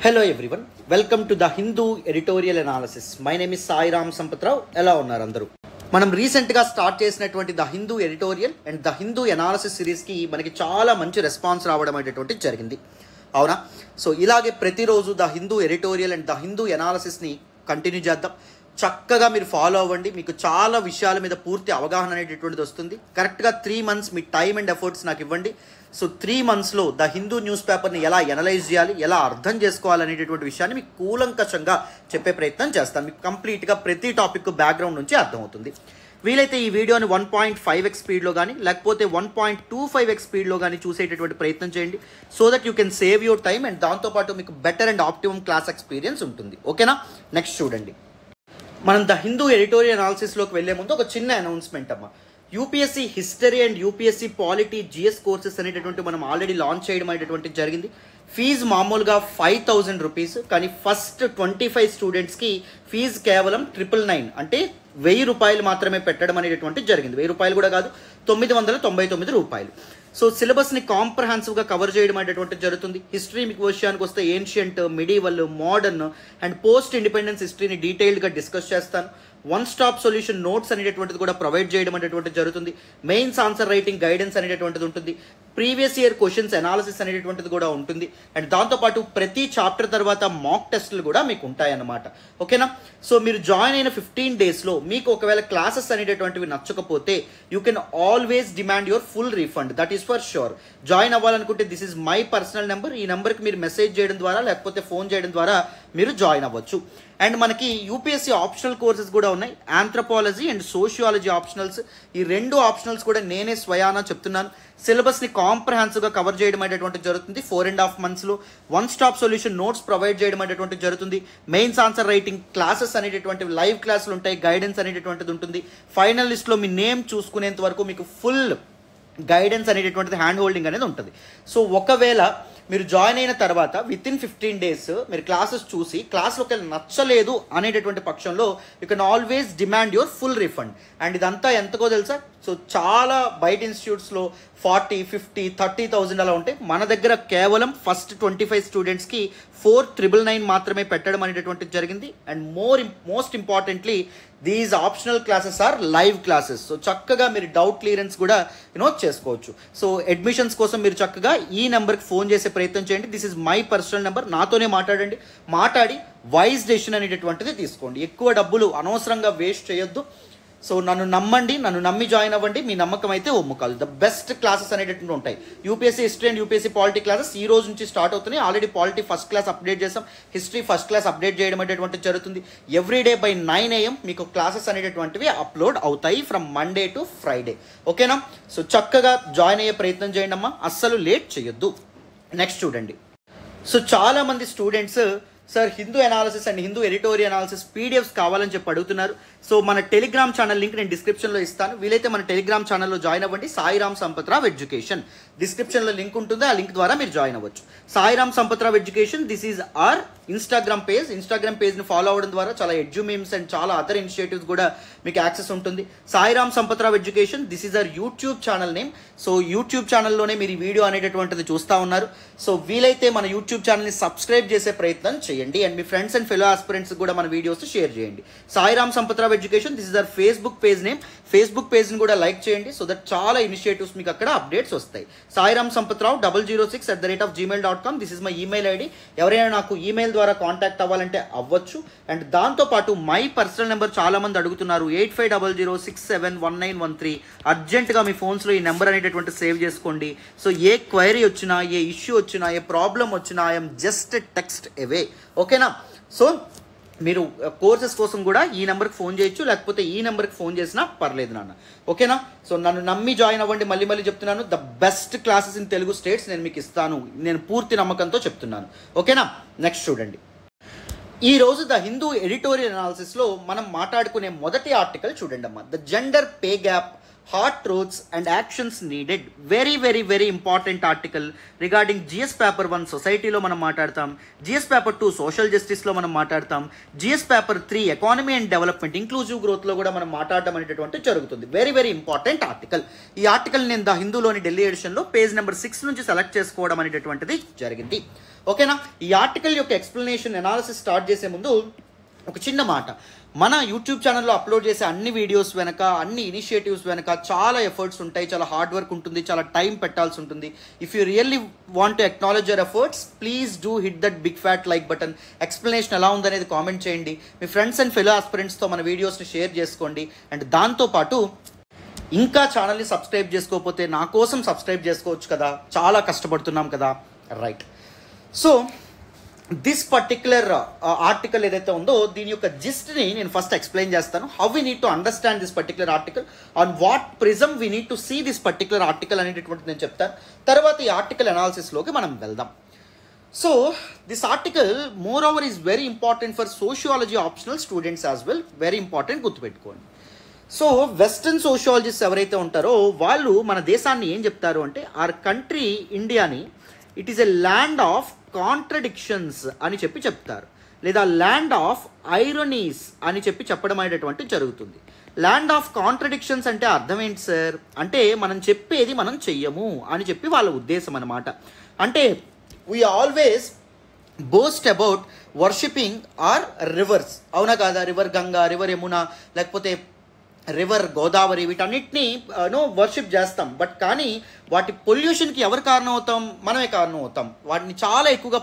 Hello everyone, welcome to the Hindu Editorial Analysis. My name is Sairam Sampatirao. ఎలా ఉన్నారు అందరూ? మనం రీసెంట్గా స్టార్ట్ చేసినటువంటి the Hindu editorial and the Hindu analysis సిరీస్కి మనకి చాలా మంచి రెస్పాన్స్ రావడం అనేటువంటి జరిగింది, అవునా? సో ఇలాగే ప్రతిరోజు the Hindu editorial and the Hindu ఎనాలిసిస్ని కంటిన్యూ చేద్దాం. చక్కగా మీరు ఫాలో అవ్వండి, మీకు చాలా విషయాల మీద పూర్తి అవగాహన అనేటటువంటిది వస్తుంది. కరెక్ట్గా 3 months me time and efforts నాకు ఇవ్వండి. సో 3 monthsలో ద హిందూ న్యూస్ పేపర్ని ఎలా ఎనలైజ్ చేయాలి, ఎలా అర్థం చేసుకోవాలనేటటువంటి విషయాన్ని మీకు కూలంకషంగా చెప్పే ప్రయత్నం చేస్తాను. మీకు కంప్లీట్గా ప్రతి టాపిక్ బ్యాక్గ్రౌండ్ నుంచి అర్థమవుతుంది. వీలైతే ఈ వీడియోని 1.5x స్పీడ్లో కానీ లేకపోతే 1.25x స్పీడ్లో కానీ చూసేటటువంటి ప్రయత్నం చేయండి. So that you can save your time and దాంతోపాటు మీకు better and optimum class experience ఉంటుంది. ఓకేనా? నెక్స్ట్ చూడండి, మనం ద హిందూ ఎడిటోరియల్ అనాలిసిస్లోకి వెళ్లే ముందు ఒక చిన్న అనౌన్స్మెంట్ అమ్మా. UPSC history and UPSC polity GS courses అనేటటువంటి మనం ఆల్రెడీ లాంచ్ చేయడం అనేటువంటిది జరిగింది. ఫీజు మామూలుగా 5,000 రూపీస్, కానీ ఫస్ట్ 25 స్టూడెంట్స్కి ఫీజు కేవలం 999 అంటే 1000 రూపాయలు మాత్రమే పెట్టడం అనేటటువంటిది జరిగింది. 1000 రూపాయలు కూడా కాదు, 999 రూపాయలు. సో సిలబస్ని కాంప్రహెన్సివ్గా కవర్ చేయడం అనేటటువంటి జరుగుతుంది. హిస్టరీ మీకు విషయానికి వస్తే ancient, medieval, modern and post independence హిస్టరీని డీటెయిల్డ్గా డిస్కస్ చేస్తాను. వన్ స్టాప్ సొల్యూషన్ నోట్స్ అనేటటువంటిది కూడా ప్రొవైడ్ చేయడం అనేటువంటిది జరుగుతుంది. మెయిన్స్ ఆన్సర్ రైటింగ్ గైడెన్స్ అనేటటువంటిది ఉంటుంది. ప్రీవియస్ ఇయర్ క్వశ్చన్స్ అనాలిసిస్ అనేటటువంటిది కూడా ఉంటుంది. అండ్ దాంతోపాటు ప్రతి చాప్టర్ తర్వాత మాక్ టెస్టులు కూడా మీకు ఉంటాయన్నమాట. ఓకేనా? సో మీరు జాయిన్ అయిన 15 daysలో మీకు ఒకవేళ క్లాసెస్ అనేటటువంటివి నచ్చకపోతే you can always demand your full refund. That is for sure. Join అవ్వాలనుకుంటే this is my personal number. ఈ నెంబర్కి మీరు మెసేజ్ చేయడం ద్వారా లేకపోతే ఫోన్ చేయడం ద్వారా మీరు జాయిన్ అవ్వచ్చు. అండ్ మనకి యూపీఎస్సీ ఆప్షనల్ కోర్సెస్ కూడా ఉన్నాయి. ఆంథ్రపాలజీ అండ్ సోషియాలజీ ఆప్షనల్స్, ఈ 2 ఆప్షనల్స్ కూడా నేనే స్వయానా చెప్తున్నాను. సిలబస్ని కాంప్రహెన్సివ్గా కవర్ చేయడం అనేటువంటిది జరుగుతుంది 4.5 monthsలో. One stop solution notes provide చేయడం అనేటువంటిది జరుగుతుంది. మెయిన్స్ ఆన్సర్ రైటింగ్ క్లాసెస్ అనేటటువంటివి లైవ్ క్లాసులు ఉంటాయి, గైడెన్స్ అనేటటువంటిది ఉంటుంది. ఫైనల్ లిస్ట్లో మీ నేమ్ చూసుకునేంత వరకు మీకు ఫుల్ గైడెన్స్ అనేటటువంటిది, హ్యాండ్ హోల్డింగ్ అనేది ఉంటుంది. సో ఒకవేళ మీరు జాయిన్ అయిన తర్వాత వితిన్ 15 days మీరు క్లాసెస్ చూసి క్లాస్లో ఒకవేళ నచ్చలేదు అనేటటువంటి పక్షంలో you can always demand your full refund. And ఇదంతా ఎంతకో తెలుసా? సో చాలా బయట ఇన్స్టిట్యూట్స్లో 40, 50, 30,000 అలా ఉంటాయి. మన దగ్గర కేవలం ఫస్ట్ 25 స్టూడెంట్స్కి 4,999 మాత్రమే పెట్టడం అనేటటువంటిది జరిగింది. And most importantly these optional classes are live classes. So చక్కగా మీరు డౌట్ క్లియరెన్స్ కూడా చేసుకోవచ్చు. సో అడ్మిషన్స్ కోసం మీరు చక్కగా ఈ నెంబర్కి ఫోన్ చేసే ప్రయత్నం చేయండి. This is my personal number. నాతోనే మాట్లాడండి, మాట్లాడి వైజ్ డెసిషన్ అనేటటువంటిది తీసుకోండి. ఎక్కువ డబ్బులు అనవసరంగా వేస్ట్ చేయొద్దు. సో నన్ను నమ్మండి, నన్ను నమ్మి జాయిన్ అవ్వండి. మీ నమ్మకం అయితే ఒమ్ము కాదు. ద బెస్ట్ క్లాసెస్ అనేటటువంటి ఉంటాయి. UPSC history and UPSC polity classes ఈ రోజు నుంచి స్టార్ట్ అవుతున్నాయి. Already polity first class update చేసాం, హిస్టరీ ఫస్ట్ క్లాస్ అప్డేట్ చేయడం అనేటువంటిది జరుగుతుంది. ఎవ్రీడే బై 9 AM మీకు క్లాసెస్ అనేటటువంటివి అప్లోడ్ అవుతాయి ఫ్రమ్ మండే టు ఫ్రైడే. ఓకేనా? సో చక్కగా జాయిన్ అయ్యే ప్రయత్నం చేయండి అమ్మా, అస్సలు లేట్ చేయొద్దు. నెక్స్ట్ చూడండి. సో చాలామంది students sir Hindu analysis and Hindu editorial analysis PDFs కావాలని చెప్పి అడుగుతున్నారు. సో మన టెలిగ్రామ్ ఛానల్ లింక్ నేను డిస్క్రిప్షన్లో ఇస్తాను. వీలైతే మన టెలిగ్రామ్ ఛానల్లో జాయిన్ అవ్వండి. సాయిరామ్ సంపత్రావ్ ఎడ్యుకేషన్ డిస్క్రిప్షన్లో లింక్ ఉంటుంది, ఆ లింక్ ద్వారా మీరు జాయిన్ అవ్వచ్చు. Sairam Sampathrao education, this is our Instagram page. Instagram పేజ్ని ఫాలో అవ్వడం ద్వారా చాలా ఎడ్యుమేమ్స్ అండ్ చాలా అదర్ ఇనిషియేటివ్స్ కూడా మీకు యాక్సెస్ ఉంటుంది. Sairam Sampathrao education, this is our YouTube channel name. So YouTube ఛానల్లోనే మీరు ఈ వీడియో అనేటటువంటిది చూస్తూ ఉన్నారు. సో వీలైతే మన యూట్యూబ్ ఛానల్ని సబ్స్క్రైబ్ చేసే ప్రయత్నం చేయండి అండ్ మీ ఫ్రెండ్స్ అండ్ ఫెలో ఆస్పిరెంట్స్ కూడా మన వీడియోస్ షేర్ చేయండి. Sairam Sampathrao education, this is our Facebook page name. Facebook పేజ్ని కూడా లైక్ చేయండి. సో దట్ చాలా ఇనిషియేటివ్స్ మీకు అక్కడ అప్డేట్స్ వస్తాయి. Sairam Sampathrao 006@gmail.com, this is my email ID. ఎవరైనా నాకు ఈమెయిల్ ద్వారా కాంటాక్ట్ అవ్వాలంటే అవ్వచ్చు. అండ్ దాంతోపాటు మై పర్సనల్ నెంబర్ చాలా మంది అడుగుతున్నారు, 8500671913. అర్జెంట్గా మీ ఫోన్స్లో ఈ నెంబర్ అనేటటువంటి సేవ్ చేసుకోండి. సో ఏ క్వైరీ వచ్చినా, ఏ ఇష్యూ వచ్చినా, ఏ ప్రాబ్లం వచ్చినా ఐఎమ్ జస్ట్ టెక్స్ట్ అవే. ఓకేనా? సో మీరు కోర్సెస్ కోసం కూడా ఈ నెంబర్కి ఫోన్ చేయొచ్చు, లేకపోతే ఈ నెంబర్కి ఫోన్ చేసినా పర్లేదు నాన్న. ఓకేనా? సో నన్ను నమ్మి జాయిన్ అవ్వండి. మళ్ళీ చెప్తున్నాను, the best classes in Telugu states నేను మీకు ఇస్తాను. నేను పూర్తి నమ్మకంతో చెప్తున్నాను. ఓకేనా? నెక్స్ట్ చూడండి. ఈ రోజు ద హిందూ ఎడిటోరియల్ అనాలిసిస్లో మనం మాట్లాడుకునే మొదటి ఆర్టికల్ చూడండి అమ్మా. The gender pay gap hard truths and actions needed. Very very very important article regarding GS paper 1 సొసైటీలో మనం మాట్లాడతాం, జిఎస్ పేపర్ 2 సోషల్ జస్టిస్లో మనం మాట్లాడతాం, GS paper 3 economy and development inclusive గ్రోత్లో కూడా మనం మాట్లాడడం అనేటటువంటి జరుగుతుంది. Very very important article. ఈ ఆర్టికల్ నేను ద హిందూలోని ఢిల్లీ ఎడిషన్లో పేజ్ నెంబర్ 6 నుంచి సెలెక్ట్ చేసుకోవడం అనేటటువంటిది జరిగింది. ఓకేనా? ఈ ఆర్టికల్ యొక్క ఎక్స్ప్లెనేషన్ అనాలిసిస్ స్టార్ట్ చేసే ముందు ఒక చిన్న మాట. మన యూట్యూబ్ ఛానల్లో అప్లోడ్ చేసే అన్ని వీడియోస్ వెనక, అన్ని ఇనిషియేటివ్స్ వెనక చాలా ఎఫర్ట్స్ ఉంటాయి, చాలా హార్డ్ వర్క్ ఉంటుంది, చాలా టైం పెట్టాల్సి ఉంటుంది. If you really want to acknowledge your efforts, please do hit that big fat like button. Explanation ఎలా ఉందనేది కామెంట్ చేయండి. మీ ఫ్రెండ్స్ అండ్ ఫెలో ఆస్పిరెంట్స్తో మన వీడియోస్ని షేర్ చేసుకోండి. అండ్ దాంతోపాటు ఇంకా ఛానల్ని సబ్స్క్రైబ్ చేసుకోకపోతే నా కోసం సబ్స్క్రైబ్ చేసుకోవచ్చు కదా, చాలా కష్టపడుతున్నాం కదా. Right. So this particular article ఏదైతే ఉందో దీని యొక్క జిస్ట్ని నేను ఫస్ట్ ఎక్స్ప్లెయిన్ చేస్తాను. How we need to understand this particular article, on what prism we need to see this particular article అనేటటువంటిది నేను చెప్తాను. తర్వాత ఈ ఆర్టికల్ అనాలిసిస్లోకి మనం వెళ్దాం. So this article moreover is very important for sociology optional students as well. Very important, గుర్తుపెట్టుకోండి. So western sociologist ఎవరైతే ఉంటారో వాళ్ళు మన దేశాన్ని ఏం చెప్తారు అంటే, ఆర్ కంట్రీ ఇండియాని it is a land of contradictions అని చెప్తారు, లేదా ల్యాండ్ ఆఫ్ ఐరనీస్ అని చెప్పడం అనేటటువంటి జరుగుతుంది. ల్యాండ్ ఆఫ్ కాంట్రడిక్షన్స్ అంటే అర్థం ఏంటి సార్ అంటే, మనం చెప్పేది మనం చెయ్యము అని వాళ్ళ ఉద్దేశం అన్నమాట. అంటే we always boast about worshipping our rivers, అవునా కాదా? రివర్ గంగా, రివర్ యమున, లేకపోతే రివర్ గోదావరి, వీటన్నిటిని వర్షిప్ చేస్తాం. బట్ కానీ వాటి పొల్యూషన్కి ఎవరు కారణం అవుతాం? మనమే కారణం అవుతాం. వాటిని చాలా ఎక్కువగా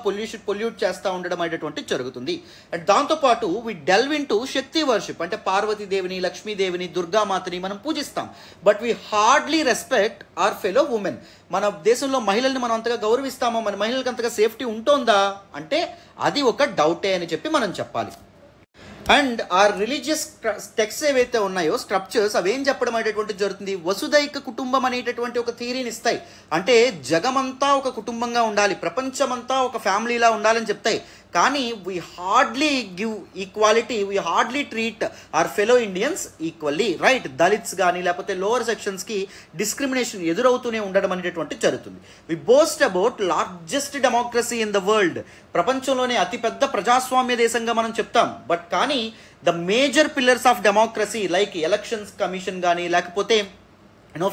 పొల్యూట్ చేస్తూ ఉండడం అనేటటువంటి జరుగుతుంది. అండ్ దాంతోపాటు we delve into Shakti worship, అంటే పార్వతీదేవిని, లక్ష్మీదేవిని, దుర్గామాతని మనం పూజిస్తాం. But we hardly respect our fellow women. మన దేశంలో మహిళల్ని మనం అంతగా గౌరవిస్తామో, మన మహిళలకు అంతగా సేఫ్టీ ఉంటుందా అంటే అది ఒక డౌటే అని మనం చెప్పాలి. అండ్ ఆ రిలీజియస్ టెక్స్ట్ ఏవైతే ఉన్నాయో, స్క్రిప్చర్స్, అవేం చెప్పడం అనేటటువంటి జరుగుతుంది, వసుదైక కుటుంబం అనేటటువంటి ఒక థియరీని ఇస్తాయి. అంటే జగమంతా ఒక కుటుంబంగా ఉండాలి, ప్రపంచమంతా ఒక ఫ్యామిలీలా ఉండాలని చెప్తాయి. కానీ we hardly give equality, we hardly treat our fellow Indians equally. Right? Dalits కానీ లేకపోతే లోవర్ సెక్షన్స్కి డిస్క్రిమినేషన్ ఎదురవుతూనే ఉండడం అనేటటువంటి జరుగుతుంది. We boast about largest democracy in the world, ప్రపంచంలోనే అతిపెద్ద ప్రజాస్వామ్య దేశంగా మనం చెప్తాం. బట్ కానీ the major pillars of democracy like elections commission కానీ, లేకపోతే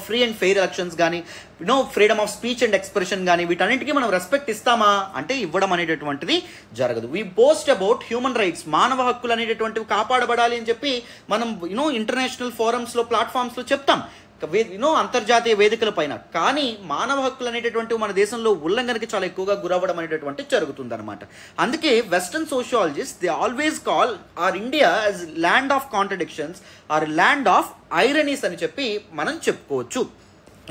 ఫ్రీ అండ్ ఫెయిర్ ఎలక్షన్స్ కానీ, freedom of speech and expression కానీ, వీటన్నిటికీ మనం రెస్పెక్ట్ ఇస్తామా అంటే ఇవ్వడం అనేటటువంటిది జరగదు. We boast about human rights, మానవ హక్కులు అనేటటువంటివి కాపాడబడాలి అని మనం ఇంటర్నేషనల్ ఫోరమ్స్లో, ప్లాట్ఫామ్స్లో చెప్తాం, అంతర్జాతీయ వేదికల పైన. కానీ మానవ హక్కులు అనేటటువంటివి మన దేశంలో ఉల్లంఘనకి చాలా ఎక్కువగా గురవ్వడం అనేటటువంటి జరుగుతుంది అనమాట. అందుకే western sociologist they always call our India as land of contradictions or land of ironies అని మనం చెప్పుకోవచ్చు.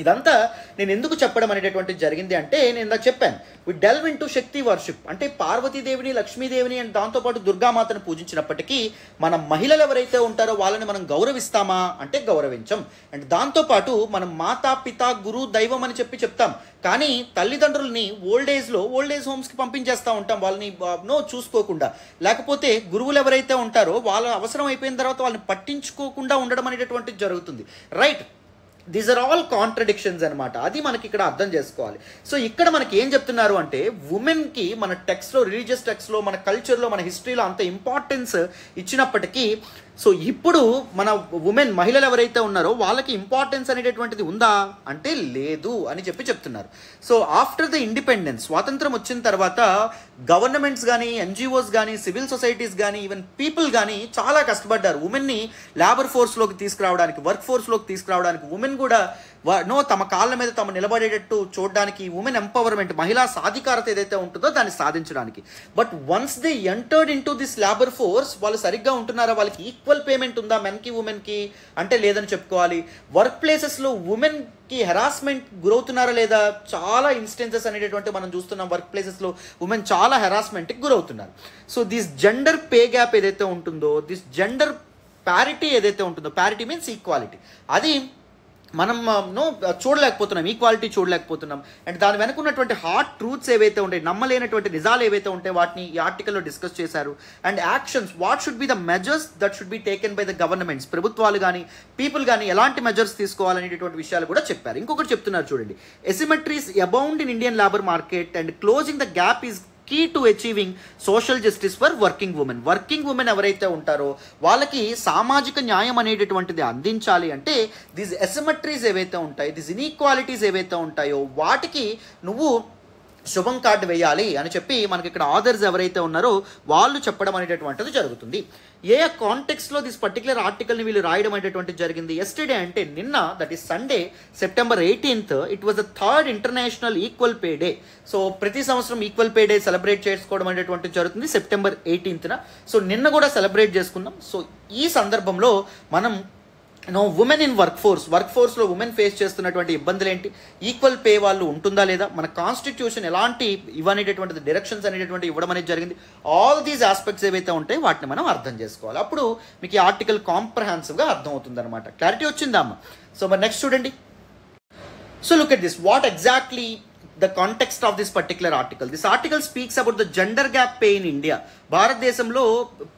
ఇదంతా నేను ఎందుకు చెప్పడం అనేటటువంటిది జరిగింది అంటే, నేను ఇందాక చెప్పాను, we delve into Shakti worship, అంటే పార్వతీదేవిని, లక్ష్మీదేవిని అండ్ దాంతోపాటు దుర్గామాతను పూజించినప్పటికీ మన మహిళలు ఎవరైతే ఉంటారో వాళ్ళని మనం గౌరవిస్తామా అంటే గౌరవించం. అండ్ దాంతోపాటు మనం మాతా, పిత, గురు, దైవం అని చెప్తాం. కానీ తల్లిదండ్రులని ఓల్డ్ ఏజ్ హోమ్స్కి పంపించేస్తూ ఉంటాం, వాళ్ళని చూసుకోకుండా. లేకపోతే గురువులు ఎవరైతే ఉంటారో వాళ్ళ అవసరం అయిపోయిన తర్వాత వాళ్ళని పట్టించుకోకుండా ఉండడం అనేటటువంటిది జరుగుతుంది. Right? These are all contradictions అనమాట. అది మనకి ఇక్కడ అర్థం చేసుకోవాలి. సో ఇక్కడ మనకి ఏం చెప్తున్నారు అంటే, ఉమెన్కి మన టెక్స్ట్లో, రిలీజియస్ టెక్స్ట్లో, మన కల్చర్లో, మన హిస్టరీలో అంత ఇంపార్టెన్స్ ఇచ్చినప్పటికీ, సో ఇప్పుడు మన ఉమెన్, మహిళలు ఎవరైతే ఉన్నారో వాళ్ళకి ఇంపార్టెన్స్ అనేటటువంటిది ఉందా అంటే లేదు అని చెప్తున్నారు. సో ఆఫ్టర్ ద ఇండిపెండెన్స్, స్వాతంత్రం వచ్చిన తర్వాత గవర్నమెంట్స్ కానీ, ఎన్జిఓస్ కానీ, సివిల్ సొసైటీస్ కానీ, ఈవెన్ పీపుల్ కానీ చాలా కష్టపడ్డారు ఉమెన్ని లేబర్ ఫోర్స్లోకి తీసుకురావడానికి, వర్క్ ఫోర్స్లోకి తీసుకురావడానికి. ఉమెన్ కూడా తమ కాళ్ళ మీద తమ నిలబడేటట్టు చూడడానికి, ఉమెన్ ఎంపవర్మెంట్, మహిళా సాధికారత ఏదైతే ఉంటుందో దాన్ని సాధించడానికి. But once they entered in to this labour force, వాళ్ళు సరిగ్గా ఉంటున్నారా, వాళ్ళకి ఈక్వల్ పేమెంట్ ఉందా మెన్కి ఉమెన్కి అంటే లేదని చెప్పుకోవాలి. వర్క్ ప్లేసెస్లో ఉమెన్కి హెరాస్మెంట్ గురవుతున్నారా లేదా, చాలా ఇన్స్టెన్సెస్ అనేటటువంటి మనం చూస్తున్నాం. వర్క్ ప్లేసెస్లో ఉమెన్ చాలా హెరాస్మెంట్కి గురవుతున్నారు. So this gender pay gap ఏదైతే ఉంటుందో, దిస్ జెండర్ ప్యారిటీ ఏదైతే ఉంటుందో, ప్యారిటీ మీన్స్ ఈక్వాలిటీ, అది మనం చూడలేకపోతున్నాం, ఈక్వాలిటీ చూడలేకపోతున్నాం. అండ్ దాని వెనక ఉన్నటువంటి హార్డ్ ట్రూత్స్ ఏవైతే ఉంటాయి, నమ్మలేనటువంటి నిజాలు ఏవైతే ఉంటాయి, వాటిని ఈ ఆర్టికల్లో డిస్కస్ చేశారు. And actions, what should be the measures that should be taken by the governments, ప్రభుత్వాలు కానీ పీపుల్ కానీ ఎలాంటి మెజర్స్ తీసుకోవాలనేటువంటి విషయాలు కూడా చెప్పారు. ఇంకొకటి చెప్తున్నారు చూడండి, asymmetries abound in Indian labour market and closing the gap is key to achieving social justice for working women. Working women ఎవరైతే ఉంటారో వాళ్ళకి సామాజిక న్యాయం అనేటటువంటిది అందించాలి అంటే దీస్ ఎసిమెట్రీస్ ఏవైతే ఉంటాయో, దీస్ ఇన్ఈక్వాలిటీస్ ఏవైతే ఉంటాయో వాటికి నువ్వు శుభం కార్డు వేయాలి అని చెప్పి మనకి ఇక్కడ ఆథర్స్ ఎవరైతే ఉన్నారో వాళ్ళు చెప్పడం అనేటటువంటిది జరుగుతుంది. ఏ కాంటెక్స్లో దిస్ పర్టికులర్ ఆర్టికల్ని వీళ్ళు రాయడం అనేటటువంటిది జరిగింది? ఎస్టర్డే అంటే నిన్న, that is Sunday September 18th, it was the 3rd international equal pay day. So ప్రతి సంవత్సరం ఈక్వల్ పే డే సెలబ్రేట్ చేసుకోవడం అనేటువంటిది జరుగుతుంది September 18th. సో నిన్న కూడా సెలబ్రేట్ చేసుకున్నాం. సో ఈ సందర్భంలో మనం ఉమెన్ ఇన్ వర్క్ ఫోర్స్లో ఉమెన్ ఫేస్ చేస్తున్నటువంటి ఇబ్బందులు ఏంటి, ఈక్వల్ పే వాళ్ళు ఉంటుందా లేదా, మన కాన్స్టిట్యూషన్ ఎలాంటి ఇవనేటటువంటిది డైరెక్షన్స్ అనేటటువంటి ఇవ్వడం అనేది జరిగింది. ఆల్ దీస్ ఆస్పెక్ట్స్ ఏవైతే ఉంటాయో వాటిని మనం అర్థం చేసుకోవాలి. అప్పుడు మీకు ఈ ఆర్టికల్ కాంప్రహెన్సివ్గా అర్థం అవుతుంది అనమాట. క్లారిటీ వచ్చిందా అమ్మ? సో మరి నెక్స్ట్ చూడండి. So look at this, what exactly the context of this particular article. This article speaks about the gender gap pay in India. భారతదేశంలో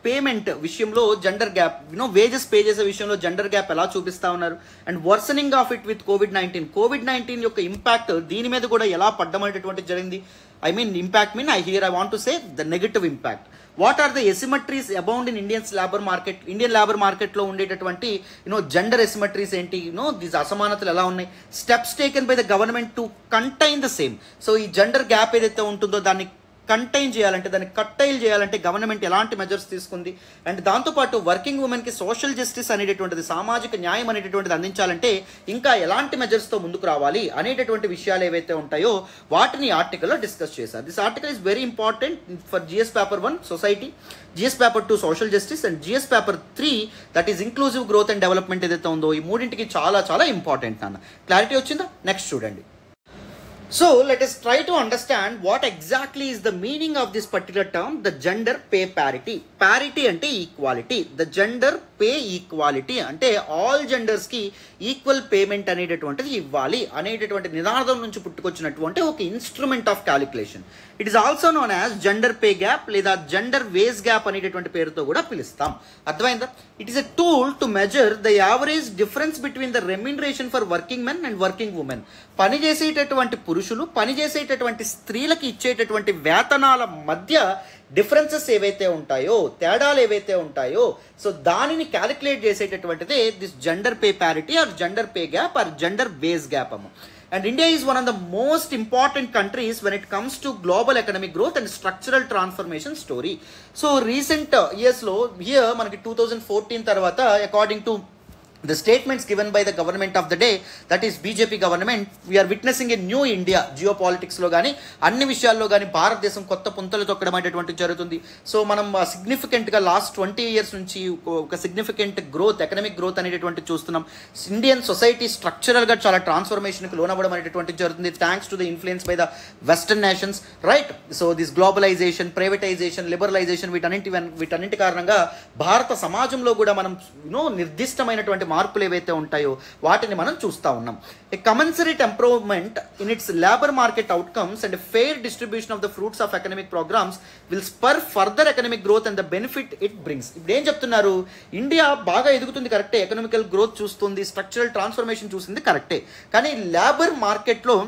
పేమెంట్ విషయంలో జెండర్ గ్యాప్, వేజెస్ పే చేసే విషయంలో జెండర్ గ్యాప్ ఎలా చూపిస్తా ఉన్నారు, and worsening of it with COVID-19 యొక్క impact దీని మీద కూడా ఎలా పడ్డం అనేటటువంటిది జరిగింది. I mean impact mean I want to say the negative impact. What are the asymmetries abound in Indian labor market లో ఉండేటటువంటి జెండర్ asymmetries ఏంటి, దీస్ అసమానతలు ఎలా ఉన్నాయి, steps taken by the government to contain the same. So ఈ gender gap ఏదైతే ఉంటుందో దాన్ని కంటైన్ చేయాలంటే, దాన్ని కట్టైల్ చేయాలంటే గవర్నమెంట్ ఎలాంటి మెజర్స్ తీసుకుంది, అండ్ దాంతోపాటు వర్కింగ్ ఉమెన్కి సోషల్ జస్టిస్ అనేటటువంటిది, సామాజిక న్యాయం అనేటటువంటిది అందించాలంటే ఇంకా ఎలాంటి మెజర్స్తో ముందుకు రావాలి అనేటటువంటి విషయాలు ఏవైతే ఉంటాయో వాటిని ఆర్టికల్లో డిస్కస్ చేశారు. This article is very important for GS paper 1 society, GS paper 2 social justice, and GS paper 3 that is inclusive growth and development ఏదైతే ఉందో ఈ మూడింటికి చాలా చాలా ఇంపార్టెంట్ అన్న. క్లారిటీ వచ్చిందా? నెక్స్ట్ చూడండి. So let us try to understand what exactly is the meaning of this particular term, the gender pay parity. Parity ante equality, the gender pay equality అంటే ఆల్ జెండర్స్కి ఈక్వల్ పేమెంట్ అనేటటువంటిది ఇవ్వాలి అనేటటువంటి నినాదం నుంచి పుట్టుకొచ్చినటువంటి ఒక instrument of calculation. It is also known as gender pay gap లేదా జెండర్ వేజ్ గ్యాప్ అనేటటువంటి పేరుతో కూడా పిలుస్తాం. అర్థమైందా? It is a tool to measure the average difference between the remuneration for working men and working women. పనిచేసేటటువంటి పురుషులు పనిచేసేటటువంటి స్త్రీలకి ఇచ్చేటటువంటి వేతనాల మధ్య డిఫరెన్సెస్ ఏవైతే ఉంటాయో, తేడాలు ఏవైతే ఉంటాయో, సో దానిని క్యాలిక్యులేట్ చేసేటటువంటిదే this gender pay parity or gender pay gap or gender base gap అమ్మ. And India is one of the most important countries when it comes to global economic growth and structural transformation story. So recent years lo here manaki 2014 tarvata, according to the statements given by the government of the day, that is BJP government, we are witnessing a new India. Geopolitics lo gaani anni vishayallo gaani భారతదేశం కొత్త పుంతలు తొక్కడం అనేటువంటి జరుగుతుంది. So మనం significant గా last 20 years నుంచి ఒక సిగ్నిఫికెంట్ గ్రోత్, ఎకనామిక్ గ్రోత్ అనేటువంటి చూస్తున్నాం. ఇండియన్ సొసైటీ స్ట్రక్చరల్ గా చాలా ట్రాన్స్ఫర్మేషన్ కి లోనవ్వడం అనేటువంటి జరుగుతుంది, thanks to the influence by the western nations, right? So this globalisation, privatisation, liberalisation, వీటన్నింటి కారణంగా భారత సమాజంలో కూడా మనం నిర్దిష్టమైనటువంటి మార్పులు ఏవైతే ఉంటాయో వాటిని మనం చూస్తూ ఉన్నాం. A commensurate improvement in its labour market outcomes and fair distribution of the fruits of economic programmes will spur further economic growth and the benefit it brings. ఇప్పుడు ఏం చెప్తున్నారు? ఇండియా బాగా ఎదుగుతుంది కరెక్టే, ఎకనామికల్ గ్రోత్ చూస్తుంది, స్ట్రక్చరల్ ట్రాన్స్ఫర్మేషన్ చూస్తుంది కరెక్టే, కానీ లేబర్ మార్కెట్లో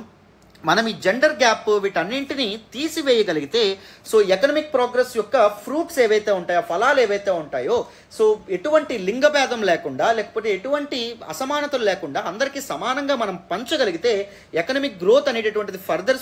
మనం ఈ జెండర్ గ్యాప్ వీటన్నింటినీ తీసివేయగలిగితే, సో ఎకనామిక్ ప్రోగ్రెస్ యొక్క ఫ్రూట్స్ ఏవైతే ఉంటాయో, ఫలాలు ఏవైతే ఉంటాయో, సో ఎటువంటి లింగభేదం లేకుండా, లేకపోతే ఎటువంటి అసమానతలు లేకుండా అందరికీ సమానంగా మనం పంచగలిగితే ఎకనామిక్ గ్రోత్ అనేటటువంటిది ఫర్దర్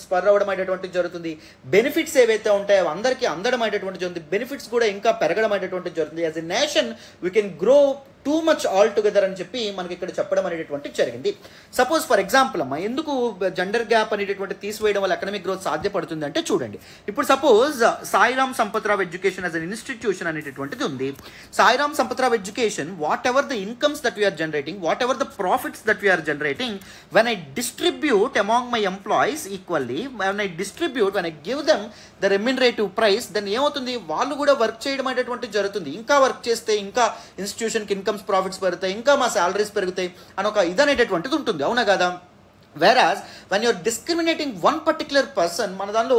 స్పర్ అవ్వడం అనేటువంటిది జరుగుతుంది. బెనిఫిట్స్ ఏవైతే ఉంటాయో అందరికీ అందడం అనేటటువంటిది జరుగుతుంది, బెనిఫిట్స్ కూడా ఇంకా పెరగడం అనేటువంటిది జరుగుతుంది. As a nation we can grow too much all together అని చెప్పి మనకి ఇక్కడ చెప్పడం అనేటువంటి జరిగింది. సపోజ్ ఫర్ ఎగ్జాంపుల్ అమ్మా, ఎందుకు జెండర్ గ్యాప్ అనేటువంటి తీసివేయడం వల్ల ఎకనామిక్ గ్రోత్ సాధ్యపడుతుంది అంటే చూడండి. ఇప్పుడు suppose Sairam Sampathrao education as an institution అనేటటువంటిది ఉంది. Sairam Sampathrao education, whatever the incomes that we are generating, whatever the profits that we are generating, when I distribute among my employees equally, when I give them the remunerative price, then ఏమవుతుంది? వాళ్ళు కూడా work చేయడం అనేటువంటి జరుగుతుంది. ఇంకా work చేస్తే ఇంకా ఇన్స్టిట్యూషన్కి income incomes profits పెరుగుతాయి, ఇంకా మా శాలరీస్ పెరుగుతాయి అని ఒక ఇది అనేటటువంటిది ఉంటుంది, అవునా కదా? Whereas when you're discriminating one particular person, మన దానిలో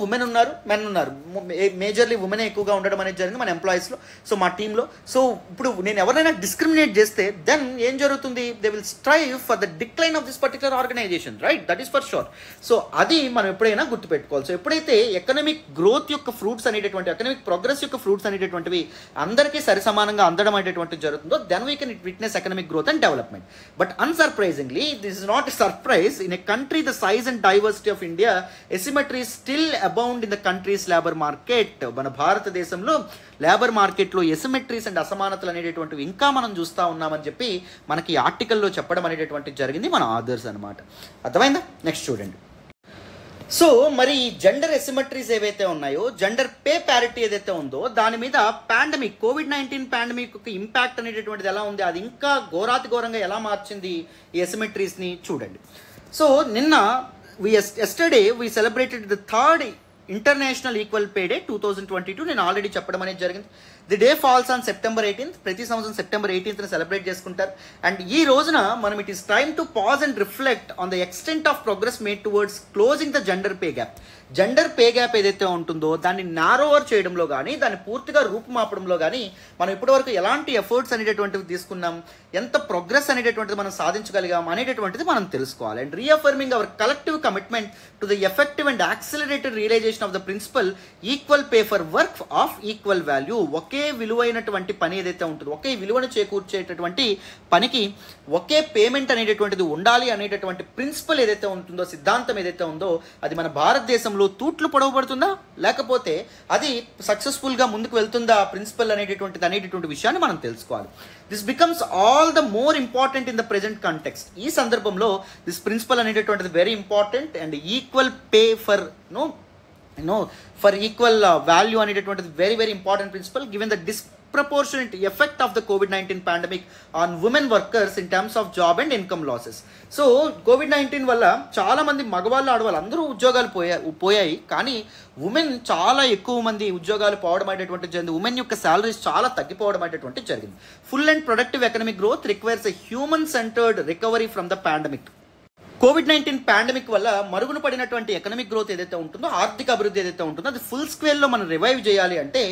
ఉమెన్ ఉన్నారు, మెన్ ఉన్నారు, మేజర్లీ ఉమెన్ ఎక్కువగా ఉండడం అనేది జరిగింది మన ఎంప్లాయీస్లో, సో మా టీంలో. సో ఇప్పుడు నేను ఎవరైనా డిస్క్రిమినేట్ చేస్తే దెన్ ఏం జరుగుతుంది? They will strive for the decline of this particular organisation, right? That is for sure. So అది మనం ఎప్పుడైనా గుర్తుపెట్టుకోవాలి. సో ఎప్పుడైతే ఎకనామిక్ గ్రోత్ యొక్క ఫ్రూట్స్ అనేటటువంటి, ఎకనామిక్ ప్రోగ్రెస్ యొక్క ఫ్రూట్స్ అనేటటువంటివి అందరికీ సరిసమానంగా అందడం అనేటటువంటిది జరుగుతుందో then we can witness economic growth and development. But unsurprisingly this is not surprise. In a country the size and diversity of India, asymmetries still abound in the country's labor market. మన భారతదేశంలో labour మార్కెట్లో ఎసిమెట్రీస్ and అసమానతలు అనేటటువంటివి ఇంకా మనం చూస్తూ ఉన్నామని చెప్పి మనకి ఆర్టికల్లో చెప్పడం అనేటటువంటిది జరిగింది మన ఆథర్స్ అనమాట. అర్థమైందా? నెక్స్ట్ చూడండి. సో మరి జెండర్ ఎసిమెట్రీస్ ఏవైతే ఉన్నాయో, జెండర్ పే ప్యారిటీ ఏదైతే ఉందో దాని మీద పాండమిక్, కోవిడ్-19 పాండమిక్ యొక్క ఇంపాక్ట్ అనేటటువంటిది ఎలా ఉంది, అది ఇంకా ఘోరాతి ఘోరంగా ఎలా మార్చింది ఈ ఎసిమెట్రీస్ని చూడండి. సో నిన్న yesterday we celebrated the third international equal pay day 2022. నేను ఆల్రెడీ చెప్పడం అనేది జరిగింది. The day falls on September 18th. ప్రతి సంవత్సరం September 18th సెలబ్రేట్ చేసుకుంటారు. అండ్ ఈ రోజున మనం it is time to pause and reflect on the extent of progress made towards closing the gender pay gap. Gender pay gap ఏదైతే ఉంటుందో దాన్ని నారోవర్ చేయడంలో కానీ, దాన్ని పూర్తిగా రూపుమాపడంలో కానీ మనం ఇప్పటివరకు ఎలాంటి ఎఫర్ట్స్ అనేటటువంటివి తీసుకున్నాం, ఎంత ప్రోగ్రెస్ అనేటటువంటిది మనం సాధించగలిగాం అనేటటువంటిది మనం తెలుసుకోవాలి. And reaffirming our collective commitment to the effective and accelerated realisation of the principle equal pay for work of equal value. ఒకే విలువైనటువంటి పని ఏదైతే ఉంటుందో, ఒకే విలువను చేకూర్చేటటువంటి పనికి ఒకే పేమెంట్ అనేటటువంటిది ఉండాలి అనేటటువంటి ప్రిన్సిపల్ ఏదైతే ఉంటుందో, సిద్ధాంతం ఏదైతే ఉందో, అది మన భారతదేశంలో తూట్లు పొడవబడుతుందా లేకపోతే అది సక్సెస్ఫుల్గా ముందుకు వెళ్తుందా ప్రిన్సిపల్ అనేటటువంటి విషయాన్ని మనం తెలుసుకోవాలి. This becomes all the more important in the present context. ఈ సందర్భంలో దిస్ ప్రిన్సిపల్ అనేటటువంటిది very important. And equal pay for for equal value అనేటటువంటిది very very important principle given the disproportionate effect of the COVID-19 pandemic on women workers in terms of job and income losses. So COVID-19 వల్ల చాలా మంది మగవాళ్ళు, ఆడవాళ్ళు అందరూ ఉద్యోగాలు పోయాయి, కానీ ఉమెన్ చాలా ఎక్కువ మంది ఉద్యోగాలు పోవడం అనేటువంటి జరిగింది. ఉమెన్ యొక్క శాలరీస్ చాలా తగ్గిపోవడం అనేటువంటి జరిగింది. Full and productive economic growth requires a human centred recovery from the pandemic. COVID-19 pandemic వల్ల మరుగున పడినటువంటి ఎకనామిక్ గ్రోత్ ఏదైతే ఉంటుందో, ఆర్థిక అభివృద్ధి ఏదైతే ఉంటుందో అది ఫుల్ స్కేల్లో మనం రివైవ్ చేయాలి అంటే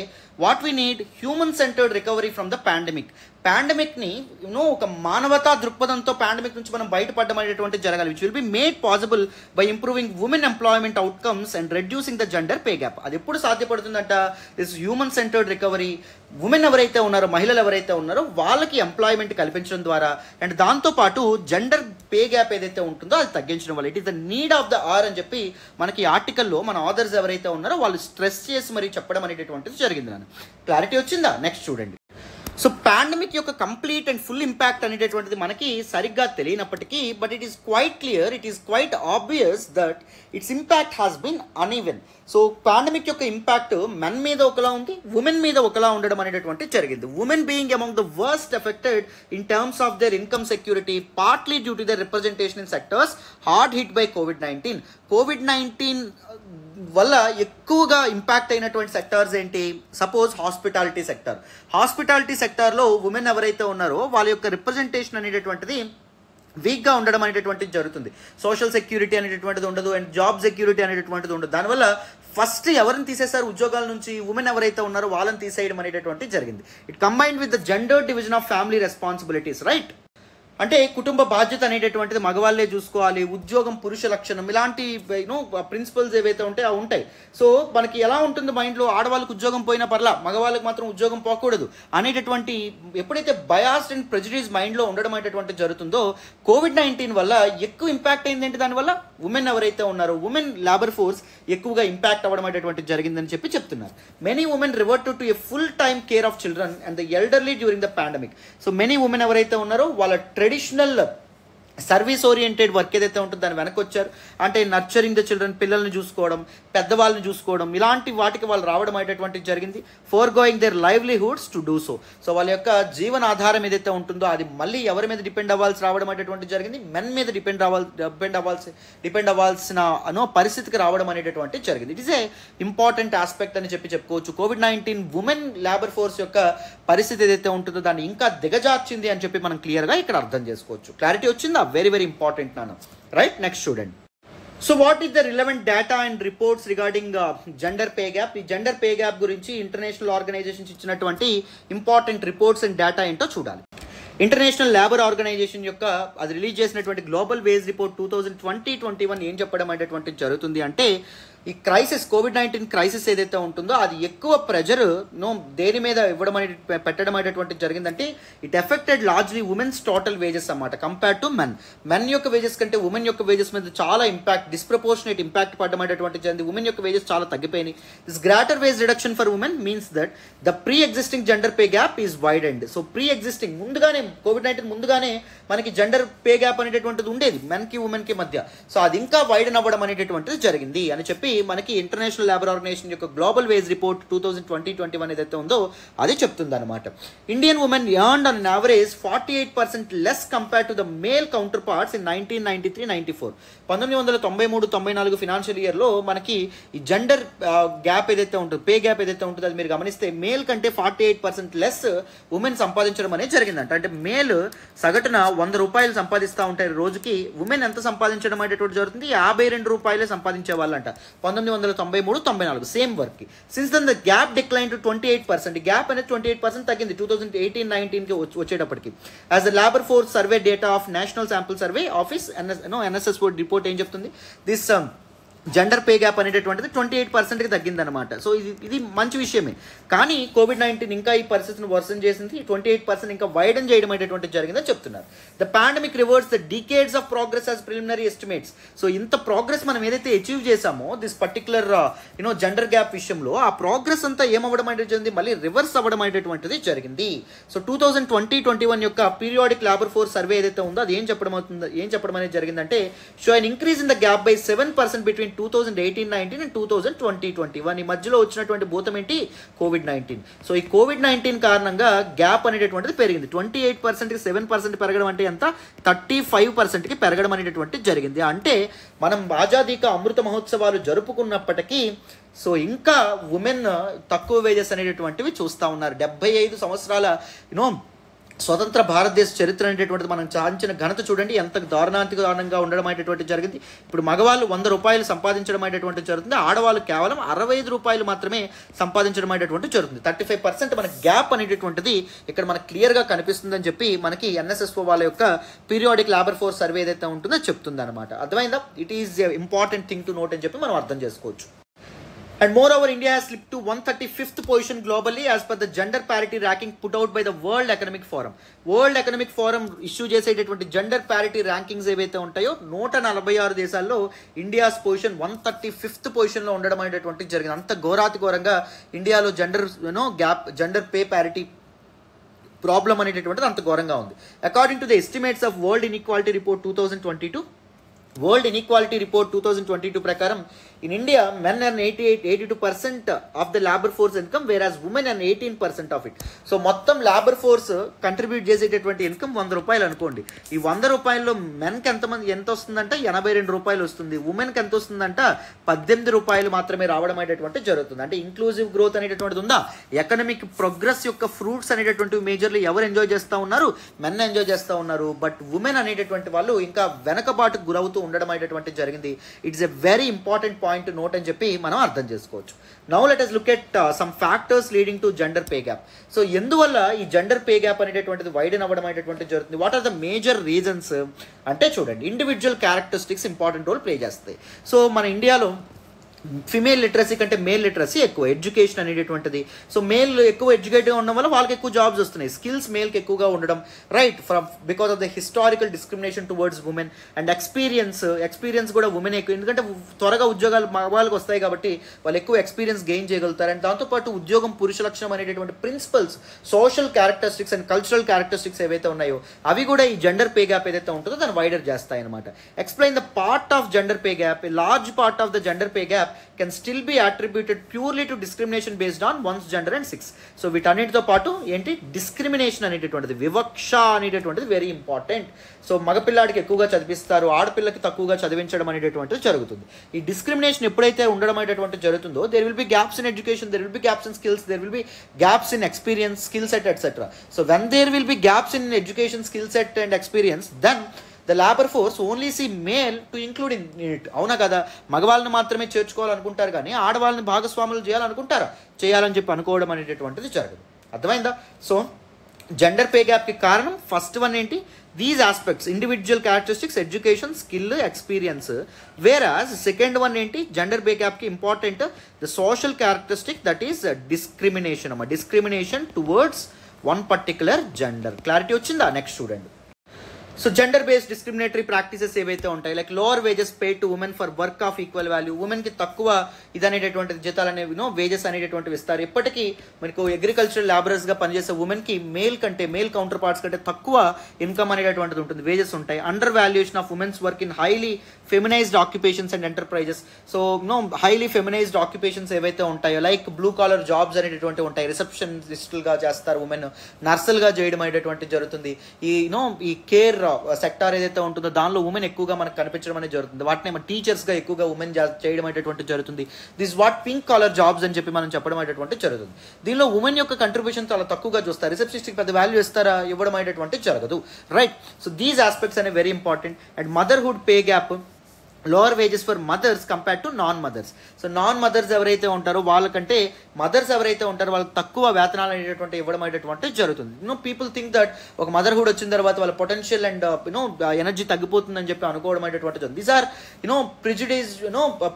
what we need human centred recovery from the pandemic. పాండమిక్ని ఒక మానవతా దృక్పథంతో పాండమిక్ నుంచి మనం బయటపడడం అనేటువంటి జరగాలి, which will be made possible by improving women employment outcomes and reducing the gender pay gap. అది ఎప్పుడు సాధ్యపడుతుందంట? This human centred recovery. Women ఎవరైతే ఉన్నారో, మహిళలు ఎవరైతే ఉన్నారో వాళ్ళకి ఎంప్లాయ్మెంట్ కల్పించడం ద్వారా అండ్ దాంతోపాటు జెండర్ పే గ్యాప్ ఏదైతే ఉంటుందో అది తగ్గించడం వల్ల it is the need of the our అని చెప్పి మనకి ఆర్టికల్లో మన ఆథర్స్ ఎవరైతే ఉన్నారో వాళ్ళు స్ట్రెస్ చేసి మరి చెప్పడం అనేటటువంటిది జరిగింది. క్లారిటీ వచ్చిందా? నెక్స్ట్ చూడండి. సో పాండమిక్ యొక్క కంప్లీట్ అండ్ ఫుల్ ఇంపాక్ట్ అనేటటువంటిది మనకి సరిగ్గా తెలియనప్పటికీ but it is quite clear, it is quite obvious that it's impact has been uneven. So pandemic యొక్క ఇంపాక్ట్ మెన్ మీద ఒకలా ఉంది, ఉమెన్ మీద ఒకలా ఉండడం అనేటటువంటి జరిగింది. Women being among the worst affected in terms of their income security partly due to their representation in sectors hard hit by COVID-19. COVID-19 వల్ల ఎక్కువగా ఇంపాక్ట్ అయినటువంటి సెక్టార్స్ ఏంటి? Suppose hospitality sector. హాస్పిటాలిటీ సెక్టార్లో ఉమెన్ ఎవరైతే ఉన్నారో వాళ్ళ యొక్క representation అనేటటువంటిది వీక్గా ఉండడం అనేటటువంటిది జరుగుతుంది. సోషల్ సెక్యూరిటీ అనేటటువంటిది ఉండదు అండ్ జాబ్ సెక్యూరిటీ అనేటటువంటిది ఉండదు. దానివల్ల ఫస్ట్ ఎవరిని తీసేశారు ఉద్యోగాల నుంచి? ఉమెన్ ఎవరైతే ఉన్నారో వాళ్ళని తీసేయడం అనేటటువంటిది జరిగింది. It combined with the gender division of family responsibilities, right? అంటే కుటుంబ బాధ్యత అనేటటువంటిది మగవాళ్ళే చూసుకోవాలి, ఉద్యోగం పురుష లక్షణం, ఇలాంటి ప్రిన్సిపల్స్ ఏవైతే ఉంటాయో అవి ఉంటాయి. సో మనకి ఎలా ఉంటుంది మైండ్లో, ఆడవాళ్ళకి ఉద్యోగం పోయినా పర్లా, మగవాళ్ళకి మాత్రం ఉద్యోగం పోకూడదు అనేటటువంటి ఎప్పుడైతే బయాస్డ్ అండ్ ప్రెజుడిస్ మైండ్లో ఉండడం అనేటటువంటిది జరుగుతుందో కోవిడ్-19 వల్ల ఎక్కువ ఇంపాక్ట్ అయింది. ఏంటి దానివల్ల? ఉమెన్ ఎవరైతే ఉన్నారో ఉమెన్ లేబర్ ఫోర్స్ ఎక్కువగా ఇంపాక్ట్ అవ్వడం అనేటువంటిది జరిగిందని చెప్పి చెప్తున్నారు. Many women reverted to A full time care of children and the elderly during the pandemic. So many women ఎవరైతే ఉన్నారో వాళ్ళ ట్రెడిషనల్ సర్వీస్ ఓరియంటెడ్ వర్క్ ఏదైతే ఉంటుందో దాన్ని వెనక్కి వచ్చారు. అంటే నర్చరింగ్ ద చిల్డ్రన్, పిల్లల్ని చూసుకోవడం, పెద్దవాళ్ళని చూసుకోవడం, ఇలాంటి వాటికి వాళ్ళు రావడం అనేటటువంటిది జరిగింది. Forgoing their livelihoods to do so. So వాళ్ళ యొక్క జీవన ఆధారం ఏదైతే ఉంటుందో అది మళ్ళీ ఎవరి మీద డిపెండ్ అవ్వాల్సి రావడం అనేటటువంటిది జరిగింది, మెన్ మీద డిపెండ్ అవ్వాల్సిన పరిస్థితికి రావడం అనేటటువంటిది జరిగింది. It is a important aspect అని చెప్పుకోవచ్చు. కోవిడ్-19 ఉమెన్ లేబర్ ఫోర్స్ యొక్క పరిస్థితి ఏదైతే ఉంటుందో దాన్ని ఇంకా దిగజార్చింది అని చెప్పి మనం క్లియర్గా ఇక్కడ అర్థం చేసుకోవచ్చు. క్లారిటీ వచ్చిందా? వెరీ వెరీ ఇంపార్టెంట్ నాన్న. రైట్, నెక్స్ట్ చూడండి. So what is the relevant data and reports regarding gender pay gap? ఈ జెండర్ పే గ్యాప్ గురించి ఇంటర్నేషనల్ ఆర్గనైజేషన్స్ ఇచ్చినటువంటి ఇంపార్టెంట్ రిపోర్ట్స్ అండ్ డేటా ఏంటో చూడాలి. ఇంటర్నేషనల్ లేబర్ ఆర్గనైజేషన్ యొక్క అది రిలీజ్ చేసినటువంటి గ్లోబల్ వేజ్ రిపోర్ట్ 2020-21 ఏం చెప్పడం అనేటువంటిది జరుగుతుంది అంటే, ఈ క్రైసిస్ కోవిడ్-19 క్రైసిస్ ఏదైతే ఉంటుందో అది ఎక్కువ ప్రెజర్ దేని మీద పెట్టడం అనేటువంటిది జరిగిందంటే, it affected largely women's total wages అన్నమాట కంపేర్ టు మెన్ యొక్క వేజెస్ కంటే ఉమెన్ యొక్క వేజెస్ మీద చాలా డిస్ప్రపోర్షనేట్ ఇంపాక్ట్ పడడం అనేటువంటిది జరిగింది. ఉమెన్ యొక్క వేజెస్ చాలా తగ్గిపోయినాయి. This greater wage reduction for women means that the pre existing gender pay gap is widened. So pre existing ముందుగానే కోవిడ్-19 ముందుగానే మనకి జెండర్ పే గ్యాప్ అనేటటువంటిది ఉండేది మెన్కి ఉమెన్కి మధ్య. సో అది ఇంకా వైడెన్ అవ్వడం అనేటటువంటిది జరిగింది అని చెప్పి మనకి ఇంటర్నేషనల్ లేబర్ ఆర్గనైజేషన్ యొక్క గ్లోబల్ వేజ్ రిపోర్ట్ 2020-21 ఏదైతే ఉందో అది చెప్తుంది అనమాట. Indian women earned on average 48% less compare to the male counter parts in 1993-94. 1993-94 financial ఇయర్లో మనకి ఈ జెండర్ గ్యాప్ ఏదైతే ఉంటుంది, పే గ్యాప్ ఏదైతే ఉంటుందో అది మీరు గమనిస్తే మేల్ కంటే 48% లెస్ ఉమెన్ సంపాదించడం అనేది జరిగిందంట. అంటే మేల్ సగటున 100 రూపాయలు సంపాదిస్తూ ఉంటారు రోజుకి, ఉమెన్ ఎంత సంపాదించడం అనేటువంటి జరుగుతుంది 52 రూపాయలే సంపాదించే వాళ్ళంట 1993-94 same work. Since then the gap decline to 28%. Gap అనేది 28% తగ్గింది 2018-19కి వచ్చేటప్పటికి. As the labour force survey data of national sample survey office NSS report ఏం చెప్తుంది, దిస్ జెండర్ పే గ్యాప్ అనేటటువంటిది 28%కి తగ్గిందనమాట. సో ఇది మంచి విషయమే. కానీ కోవిడ్-19 ఇంకా ఈ పరిస్థితిని వర్సన్ చేసింది, 28% ఇంకా వైడన్ చేయడం అనేటువంటి జరిగిందని చెప్తున్నారు. The pandemic reverse the decades of progress as preliminary estimates. So ఇంత ప్రోగ్రెస్ మనం ఏదైతే అచీవ్ చేసామో దిస్ పర్టికులర్ జెండర్ గ్యాప్ విషయంలో, ఆ ప్రోగ్రెస్ అంతా ఏమవ్వడం అనేది జరిగింది, మళ్ళీ రివర్స్ అవ్వడం అనేటటువంటిది జరిగింది. సో 2020-21 యొక్క పీరియాడిక్ లేబర్ ఫోర్స్ సర్వే ఏదైతే ఉందో అది ఏం చెప్పడం అనేది జరిగిందంటే, show an increase in the gap by 7% between 2018-19 and 2020-21. ఈ మధ్యలో వచ్చినటువంటి భూతం ఏంటి, కోవిడ్-19. సో ఈ కోవిడ్-19 కారణంగా గ్యాప్ అనేటటువంటిది పెరిగింది. 28%కి 7% పెరగడం అంటే ఎంత, 35%కి పెరగడం అనేటటువంటిది జరిగింది. అంటే మనం ఆజాదీ కా అమృత మహోత్సవాలు జరుపుకున్నప్పటికీ సో ఇంకా ఉమెన్ తక్కువ వేజెస్ అనేటటువంటివి చూస్తూ ఉన్నారు. 75 సంవత్సరాల స్వతంత్ర భారతదేశ చరిత్ర అనేటటువంటిది మనం సాధించిన ఘనత చూడండి ఎంత దారుణంగా ఉండడం అనేటటువంటి జరిగింది. ఇప్పుడు మగవాళ్ళు 100 రూపాయలు సంపాదించడం అనేటటువంటి జరుగుతుంది, ఆడవాళ్ళు కేవలం 65 రూపాయలు మాత్రమే సంపాదించడం అనేటటువంటి జరుగుతుంది. 35% మన గ్యాప్ అనేటటువంటిది ఇక్కడ మనకు క్లియర్గా కనిపిస్తుందని చెప్పి మనకి ఎన్ఎస్ఎస్ఓ వాళ్ళ యొక్క పీరియాడిక్ లేబర్ ఫోర్స్ సర్వే ఏదైతే ఉంటుందో చెప్తుంది అనమాట. అర్థమైందా? It is important thing to note అని చెప్పి మనం అర్థం చేసుకోవచ్చు. And moreover, India has slipped to 135th position globally as per the gender parity ranking put out by the World Economic Forum. World Economic Forum issue చేసేటటువంటి gender parity rankings ఏవైతే ఉంటాయో 146 దేశాల్లో India's position 135th పొజిషన్లో ఉండడం అనేటటువంటి జరిగింది. అంత ఘోరంగా ఇండియాలో జెండర్ పే ప్యారిటీ ప్రాబ్లం అనేటటువంటిది అంత ఘోరంగా ఉంది. According to the estimates of world inequality report 2022, world inequality report 2022 ప్రకారం in India men earn 82% of the labor force income whereas women earn 18% of it. So మొత్తం లేబర్ ఫోర్స్ కంట్రిబ్యూట్ చేసేటటువంటి income 100 రూపాయలు అనుకోండి. ఈ 100 రూపాయల్లో మెన్కి ఎంత వస్తుందంట 82 రూపాయలు వస్తుంది, ఉమెన్కి ఎంత వస్తుందంట 18 రూపాయలు మాత్రమే రావడం అనేటటువంటి జరుగుతుంది. అంటే ఇంక్లూజివ్ గ్రోత్ అనేటటువంటిది ఉందా, ఎకనామిక్ ప్రోగ్రెస్ యొక్క ఫ్రూట్స్ అనేటటువంటి మేజర్లీ ఎవరు ఎంజాయ్ చేస్తూ ఉన్నారు, మెన్ ఎంజాయ్ చేస్తూ ఉన్నారు. బట్ ఉమెన్ అనేటటువంటి వాళ్ళు ఇంకా వెనకబాటుకు గురవుతూ ఉండడం అనేటటువంటి జరిగింది. It's a very important point to note అని చెప్పి మనం అర్థం చేసుకోవచ్చు. Now let us look at some factors leading to gender pay gap. So ఎందువల్ల ఈ జెండర్ పే గ్యాప్ అనేటటువంటిది వైడెన్ అవ్వడం అనేటటువంటిది జరుగుతుంది, what are the major reasons అంటే చూడండి, individual characteristics important role play చేస్తాయి. సో మన ఇండియాలో ఫిమేల్ లిటరసీ కంటే మేల్ లిటరసీ ఎక్కువ, ఎడ్యుకేషన్ అనేటటువంటిది. సో మేల్ ఎక్కువ ఎడ్యుకేటెడ్గా ఉండడం వల్ల వాళ్ళకి ఎక్కువ జాబ్స్ వస్తున్నాయి, స్కిల్స్ మేల్కి ఎక్కువగా ఉండడం, right, because of the historical discrimination towards women. And experience కూడా ఉమెన్ ఎక్కువ, ఎందుకంటే త్వరగా ఉద్యోగాలు మగవాళ్ళకి వస్తాయి కాబట్టి వాళ్ళు ఎక్కువ ఎక్స్పీరియన్స్ గెయిన్ చేయగలుగుతారు. అండ్ దాంతోపాటు ఉద్యోగం పురుష లక్షణం అనేటటువంటి principles, social characteristics and cultural characteristics ఏవైతే ఉన్నాయో అవి కూడా ఈ జెండర్ పే గ్యాప్ ఏదైతే ఉంటుందో దాన్ని వైడర్ చేస్తాయి అనమాట. Explain the part of gender pay gap. Large part of the gender pay gap can still be attributed purely to discrimination based on once gender and sex. So వీటన్నిటితో పాటు ఏంటి, discrimination అనేటటువంటిది, వివక్ష అనేటటువంటిది వెరీ ఇంపార్టెంట్. సో మగపిల్లాడికి ఎక్కువగా చదివిస్తారు, ఆడపిల్లకి తక్కువగా చదివించడం అనేటటువంటిది జరుగుతుంది. ఈ డిస్క్రిమినేషన్ ఎప్పుడైతే ఉండడం అనేటటువంటిది జరుగుతుందో, there will be gaps in education, there will be gaps in skills, there will be gaps in experience, skill set, etc. So when there will be gaps in education, skill set and experience, then the labor force only see male to include in it. అవునా కదా, మగవాళ్ళని మాత్రమే చేర్చుకోవాలనుకుంటారు కానీ ఆడవాళ్ళని భాగస్వాములు చేయాలనుకుంటారా, చేయాలని చెప్పి అనుకోవడం అనేటటువంటిది జరగదు. అర్థమైందా? సో జెండర్ పే గ్యాప్కి కారణం ఫస్ట్ వన్ ఏంటి, these aspects, individual characteristics, education, skill, experience. Whereas second one ఏంటి, gender pay gap కి important the social characteristic, that is discrimination towards one particular gender. Clarity వచ్చిందా? నెక్స్ట్ చూడండి. So gender based discriminatory practices ఏవైతే ఉంటాయి, like lower wages paid to women for work of equal value, ఉమెన్కి తక్కువ ఇది అనేటటువంటి జీతాలు అనేవి వేజెస్ అనేటటువంటివి ఇస్తారు. ఇప్పటికీ మనకు అగ్రికల్చరల్ లేబరర్స్గా పనిచేసే ఉమెన్కి మేల్ కౌంటర్ పార్ట్స్ కంటే తక్కువ ఇన్కమ్ అనేటటువంటిది ఉంటుంది, వేజెస్ ఉంటాయి. Under valuation of women's work in highly feminised occupations and enterprises. So highly feminised occupations ఏవైతే ఉంటాయో, లైక్ బ్లూ కాలర్ జాబ్స్ అనేటటువంటివి ఉంటాయి, రిసెప్షనిస్టులుగా చేస్తారు ఉమెన్, నర్సులుగా చేయడం అనేటటువంటిది జరుగుతుంది. ఈ కేర్ సెక్టార్ ఏదైతే ఉంటుందో దానిలో ఉమెన్ ఎక్కువగా మనకు కనిపించడం అనేది జరుగుతుంది. వాటిని మన టీచర్స్గా ఎక్కువగా ఉమెన్ చేయడం అనేటువంటి జరుగుతుంది. This what pink collar jobs అని చెప్పి మనం చెప్పడం అనేటువంటి జరుగుతుంది. దీనిలో ఉమెన్ యొక్క కంట్రిబ్యూషన్ చాలా తక్కువగా చూస్తారు, రిసెప్షనిస్ట్కి పెద్ద వాల్యూ ఇస్తారా, ఇవ్వడం అనేటువంటి జరగదు, రైట్? సో దీస్ ఆస్పెక్ట్స్ అనేవి very important. And motherhood pay gap, lower wages for mothers compare to non mothers. So non mothers ఎవరైతే ఉంటారో వాళ్ళకంటే మదర్స్ ఎవరైతే ఉంటారో వాళ్ళకి తక్కువ వేతనాలు అనేటటువంటి ఇవ్వడం అనేటటువంటి జరుగుతుంది. పీపుల్ థింక్ దట్ ఒక మదర్హుడ్ వచ్చిన తర్వాత వాళ్ళ పొటెన్షియల్ అండ్ ఎనర్జీ తగ్గిపోతుందని చెప్పి అనుకోవడం అనేటువంటి జరుగుతుంది. దీస్ ఆర్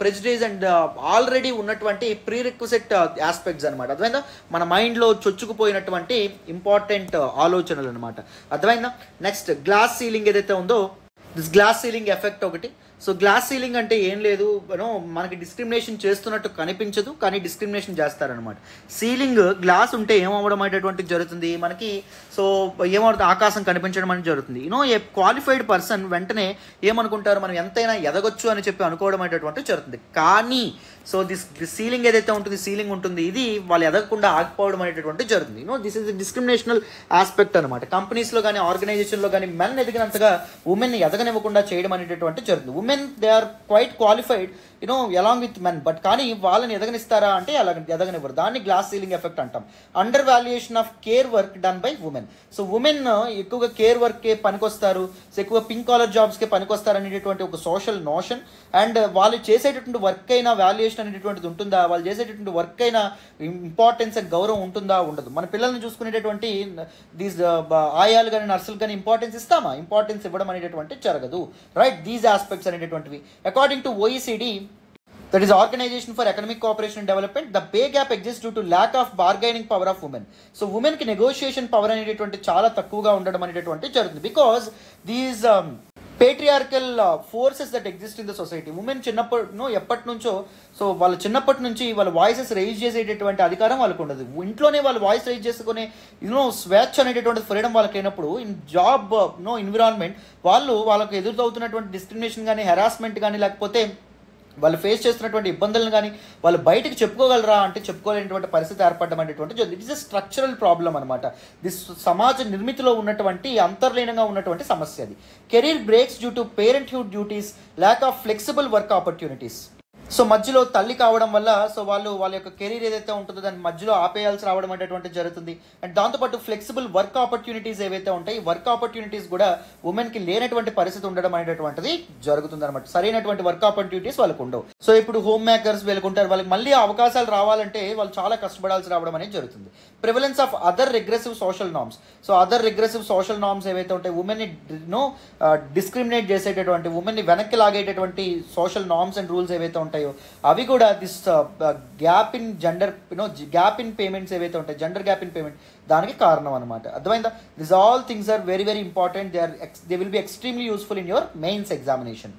ప్రెజుడైజ్ అండ్ ఆల్రెడీ ఉన్నటువంటి ప్రీ రిక్వెసిట్ ఆస్పెక్ట్స్ అనమాట. అర్థమైందా? మన మైండ్లో చొచ్చుకుపోయినటువంటి ఇంపార్టెంట్ ఆలోచనలు అనమాట. అర్థమైందా? నెక్స్ట్ గ్లాస్ సీలింగ్ ఏదైతే ఉందో, దిస్ గ్లాస్ సీలింగ్ ఎఫెక్ట్ ఒకటి. సో గ్లాస్ సీలింగ్ అంటే ఏం లేదు, మనకి డిస్క్రిమినేషన్ చేస్తున్నట్టు కనిపించదు కానీ డిస్క్రిమినేషన్ చేస్తారనమాట. సీలింగ్ గ్లాస్ ఉంటే ఏమవ్వడం అనేటువంటి జరుగుతుంది మనకి, సో ఏమవుతుంది, ఆకాశం కనిపించడం అనేది జరుగుతుంది. ఏ క్వాలిఫైడ్ పర్సన్ వెంటనే ఏమనుకుంటారు, మనం ఎంతైనా ఎదగొచ్చు అని చెప్పి అనుకోవడం అనేటువంటి జరుగుతుంది. కానీ సో దిస్ సీలింగ్ ఏదైతే ఉంటుంది, సీలింగ్ ఉంటుంది, ఇది వాళ్ళు ఎదగకుండా ఆగిపోవడం అనేటువంటి జరుగుతుంది. దిస్ ఇస్ డిస్క్రిమినేషనల్ ఆస్పెక్ట్ అనమాట. కంపెనీస్లో కానీ ఆర్గనైజేషన్లో కానీ మెన్ ఎదిగినంతగా ఉమెన్ ఎదగనివ్వకుండా చేయడం అనేటటువంటి జరుగుతుంది. Women they are quite qualified along with men, but కానీ వాళ్ళని ఎదగనిస్తారా అంటే ఎదగనివ్వరు. దాన్ని గ్లాస్ సీలింగ్ ఎఫెక్ట్ అంటాం. Under valuation of care work done by women. So women ఎక్కువగా కేర్ వర్క్కే పనికొస్తారు, సో ఎక్కువ పింక్ కాలర్ జాబ్స్కే పనికొస్తారు అనేటటువంటి ఒక సోషల్ నోషన్. అండ్ వాళ్ళు చేసేటటువంటి వర్క్ అయినా వాల్యుయేషన్ అనేటటువంటిది ఉంటుందా, వాళ్ళు చేసేటటువంటి వర్క్ అయినా ఇంపార్టెన్స్ అండ్ గౌరవం ఉంటుందా, ఉండదు. మన పిల్లల్ని చూసుకునేటటువంటి దీస్ ఆయాలు కానీ నర్సులు కానీ ఇంపార్టెన్స్ ఇస్తామా, ఇంపార్టెన్స్ ఇవ్వడం అనేటటువంటి జరగదు, రైట్? దీస్ ఆస్పెక్ట్స్ అనేటటువంటివి according to OECD, that is Organization for Economic Cooperation and Development, the pay gap exists due to lack of bargaining power of women. So women ki negotiation power అనేటటువంటి చాలా తక్కువగా ఉండడం అనేటటువంటి జరుగుతుంది. Because these patriarchal forces that exist in the society, women ఎప్పటి నుంచో, so వాళ్ళ చిన్నప్పటి నుంచి వాళ్ళ వాయిసెస్ రైజ్ చేసేటటువంటి అధికారం వాళ్ళకు ఉండదు. ఇంట్లోనే వాళ్ళు వాయిస్ రైజ్ చేసుకునే స్వేచ్ఛ అనేటటువంటి ఫ్రీడమ్ వాళ్ళకి అయినప్పుడు ఇన్ జాబ్ ఎన్విరాన్మెంట్ వాళ్ళకు ఎదురవుతున్నటువంటి డిస్క్రిమినేషన్ కానీ, హెరాస్మెంట్ కానీ, లేకపోతే వాళ్ళు ఫేస్ చేస్తున్నటువంటి ఇబ్బందులను కానీ వాళ్ళు బయటకు చెప్పుకోగలరా అంటే చెప్పుకోలేనటువంటి పరిస్థితి ఏర్పడడం అనేటువంటి it is a structural problem అనమాట. దిస్ సమాజ నిర్మితిలో ఉన్నటువంటి అంతర్లీనంగా ఉన్నటువంటి సమస్య అది. Career breaks due to parenthood duties, lack of flexible work opportunities. So మధ్యలో తల్లి కావడం వల్ల సో వాళ్ళ యొక్క కెరీర్ ఏదైతే ఉంటుందో దాన్ని మధ్యలో ఆపేయాల్సి రావడం అనేటువంటి జరుగుతుంది. అండ్ దాంతోపాటు ఫ్లెక్సిబుల్ వర్క్ ఆపర్చునిటీస్ ఏవైతే ఉంటాయి, వర్క్ ఆపర్చునిటీస్ కూడా ఉమెన్కి లేనటువంటి పరిస్థితి ఉండడం అనేటటువంటిది జరుగుతుంది అనమాట. సరైనటువంటి వర్క్ ఆపర్చునిటీస్ వాళ్ళకు ఉండవు. సో ఇప్పుడు హోమ్ మేకర్స్ వెళ్ళుకుంటారు, వాళ్ళకి మళ్ళీ అవకాశాలు రావాలంటే వాళ్ళు చాలా కష్టపడాల్సి రావడం అనేది జరుగుతుంది. Prevalence of other regressive social norms. So other regressive social norms ఏవైతే ఉంటాయి, ఉమెన్ని డిస్క్రిమినేట్ చేసేటటువంటి, ఉమెన్ని వెనక్కి లాగేటటువంటి సోషల్ నార్మ్స్ అండ్ రూల్స్ ఏవైతే ఉంటాయి అవి కూడా this gap in gender gap in payments ఏవైతే ఉంటాయి, జెండర్ గ్యాప్ ఇన్ పేమెంట్ దానికి కారణం అనమాట. అర్థమైందా? This all things are very very important. They will be extremely useful in your mains examination.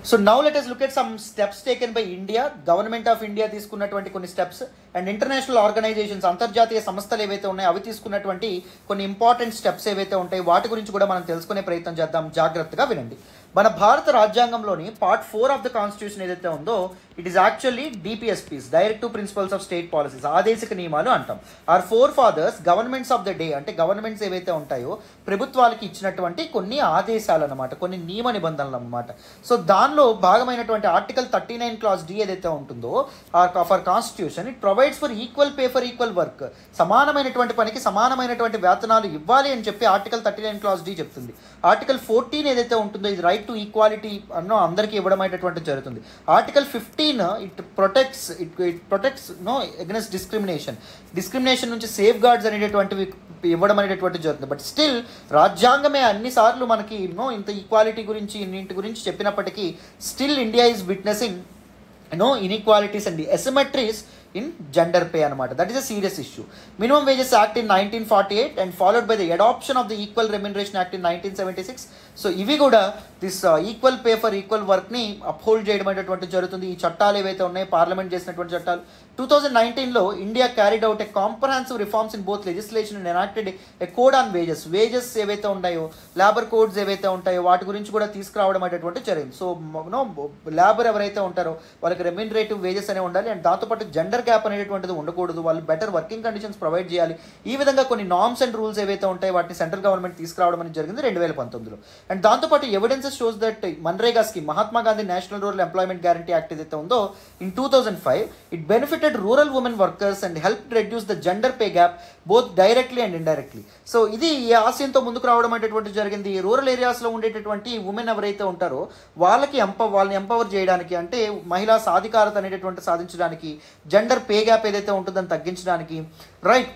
So now let us look at some steps taken by India. Government of India తీసుకున్నటువంటి కొన్ని steps and international organisations, అంతర్జాతీయ సంస్థలు ఏవైతే ఉన్నాయో అవి తీసుకున్నటువంటి కొన్ని important steps ఏవైతే ఉంటాయి వాటి గురించి కూడా మనం తెలుసుకునే ప్రయత్నం చేద్దాం. జాగ్రత్తగా వినండి. మన భారత రాజ్యాంగంలోని పార్ట్ 4 ఆఫ్ ద కాన్స్టిట్యూషన్ ఏదైతే ఉందో it is actually DPSPs, directive principles of state policies, ఆదేశిక నియమాలు అంటాం. Our forefathers governments of the day, అంటే గవర్నమెంట్స్ ఏవైతే ఉంటాయో ప్రభుత్వాలకి ఇచ్చినటువంటి కొన్ని ఆదేశాలు అనమాట, కొన్ని నియమ నిబంధనలు అనమాట. సో దానిలో భాగమైనటువంటి ఆర్టికల్ 39 క్లాస్ D ఏదైతే ఉంటుందో of our constitution, it provides for equal pay for equal work, సమానమైనటువంటి పనికి సమానమైనటువంటి వేతనాలు ఇవ్వాలి అని చెప్పి ఆర్టికల్ 39 క్లాస్ D చెప్తుంది. ఆర్టికల్ 14 ఏదైతే ఉంటుందో ఇది రైట్ టు ఈక్వాలిటీ అన్నో అందరికీ ఇవ్వడం అనేటువంటి జరుగుతుంది. Article 15 it protects no against discrimination నుంచి సేఫ్ గార్డ్స్ అనేటటువంటివి ఇవ్వడం అనేటటువంటి జరుగుతుంది. బట్ స్టిల్ రాజ్యాంగమే అన్నిసార్లు మనకి ఇంత ఈక్వాలిటీ గురించి ఇన్నింటి గురించి చెప్పినప్పటికీ still India is witnessing inequalities and asymmetries in gender pay anamata. That is a serious issue. Minimum Wages Act in 1948 and followed by the adoption of the Equal Remuneration Act in 1976. So ఇవి కూడా this equal pay for equal work ని uphold చేయడం అనేటువంటి జరుగుతుంది. ఈ చట్టాలు ఏవైతే ఉన్నాయో పార్లమెంట్ చేసినటువంటి చట్టాలు. 2019లో India carried out a comprehensive reforms in both legislation and enacted a code on wages ఏవైతే ఉంటాయో, లేబర్ కోడ్స్ ఏవైతే ఉంటాయో వాటి గురించి కూడా తీసుకురావడం అనేటువంటి జరిగింది. సో లేబర్ ఎవరైతే ఉంటారో వాళ్ళకి రెమ్యూనరేటివ్ వేజెస్ అనే ఉండాలి అండ్ దాంతోపాటు జెండర్ గ్యాప్ అనేటువంటిది ఉండకూడదు, వాళ్ళు బెటర్ వర్కింగ్ కండిషన్స్ ప్రొవైడ్ చేయాలి. ఈ విధంగా కొన్ని నార్మ్స్ అండ్ రూల్స్ ఏవైతే ఉంటాయో వాటిని సెంట్రల్ గవర్నమెంట్ తీసుకురావడం అనేది జరిగింది 2019లో. అండ్ దాంతోపాటు evidences shows that MNREGA scheme, Mahatma Gandhi national rural employment guarantee act ఏదైతే ఉందో in 2005 it benefited rural women workers and help reduce the gender pay gap both directly and indirectly. So ఇది ఈ ఆశయంతో ముందుకు రావడం అనేటువంటి జరిగింది. రూరల్ ఏరియాస్లో ఉండేటటువంటి ఉమెన్ ఎవరైతే ఉంటారో వాళ్ళని ఎంపవర్ చేయడానికి, అంటే మహిళా సాధికారత అనేటటువంటి సాధించడానికి, జెండర్ పే గ్యాప్ ఏదైతే ఉంటుందని తగ్గించడానికి, రైట్,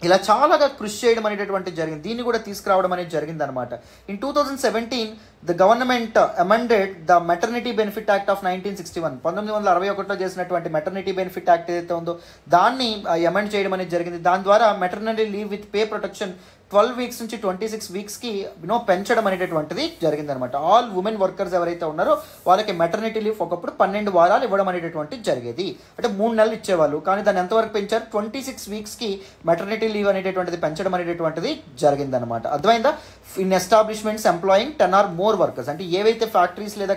ఇలా చాలాగా కృషి చేయడం అనేటటువంటి జరిగింది. దీన్ని కూడా తీసుకురావడం అనేది జరిగింది అనమాట. In 2017 the government amended the maternity benefit act of 1961, 1961లో చేసినటువంటి మెటర్నిటీ బెనిఫిట్ యాక్ట్ ఏదైతే ఉందో దాన్ని అమెండ్ చేయడం అనేది జరిగింది. దాని ద్వారా maternity leave with pay protection 12 weeks నుంచి 26 వీక్స్కి పెంచడం అనేటటువంటిది జరిగిందనమాట. ఆల్ ఉమెన్ వర్కర్స్ ఎవరైతే ఉన్నారో వాళ్ళకి మెటర్నిటీ లీవ్ ఒకప్పుడు 12 వారాలు ఇవ్వడం అనేటటువంటి జరిగేది, అంటే 3 నెలలు ఇచ్చేవాళ్ళు. కానీ దాన్ని ఎంతవరకు పెంచారు, 26 వీక్స్కి మెటర్నిటీ లీవ్ అనేటటువంటిది పెంచడం అనేటటువంటిది జరిగిందనమాట. అర్థమైందా? In establishments employing 10 or more workers, అంటే ఏవైతే ఫ్యాక్టరీస్ లేదా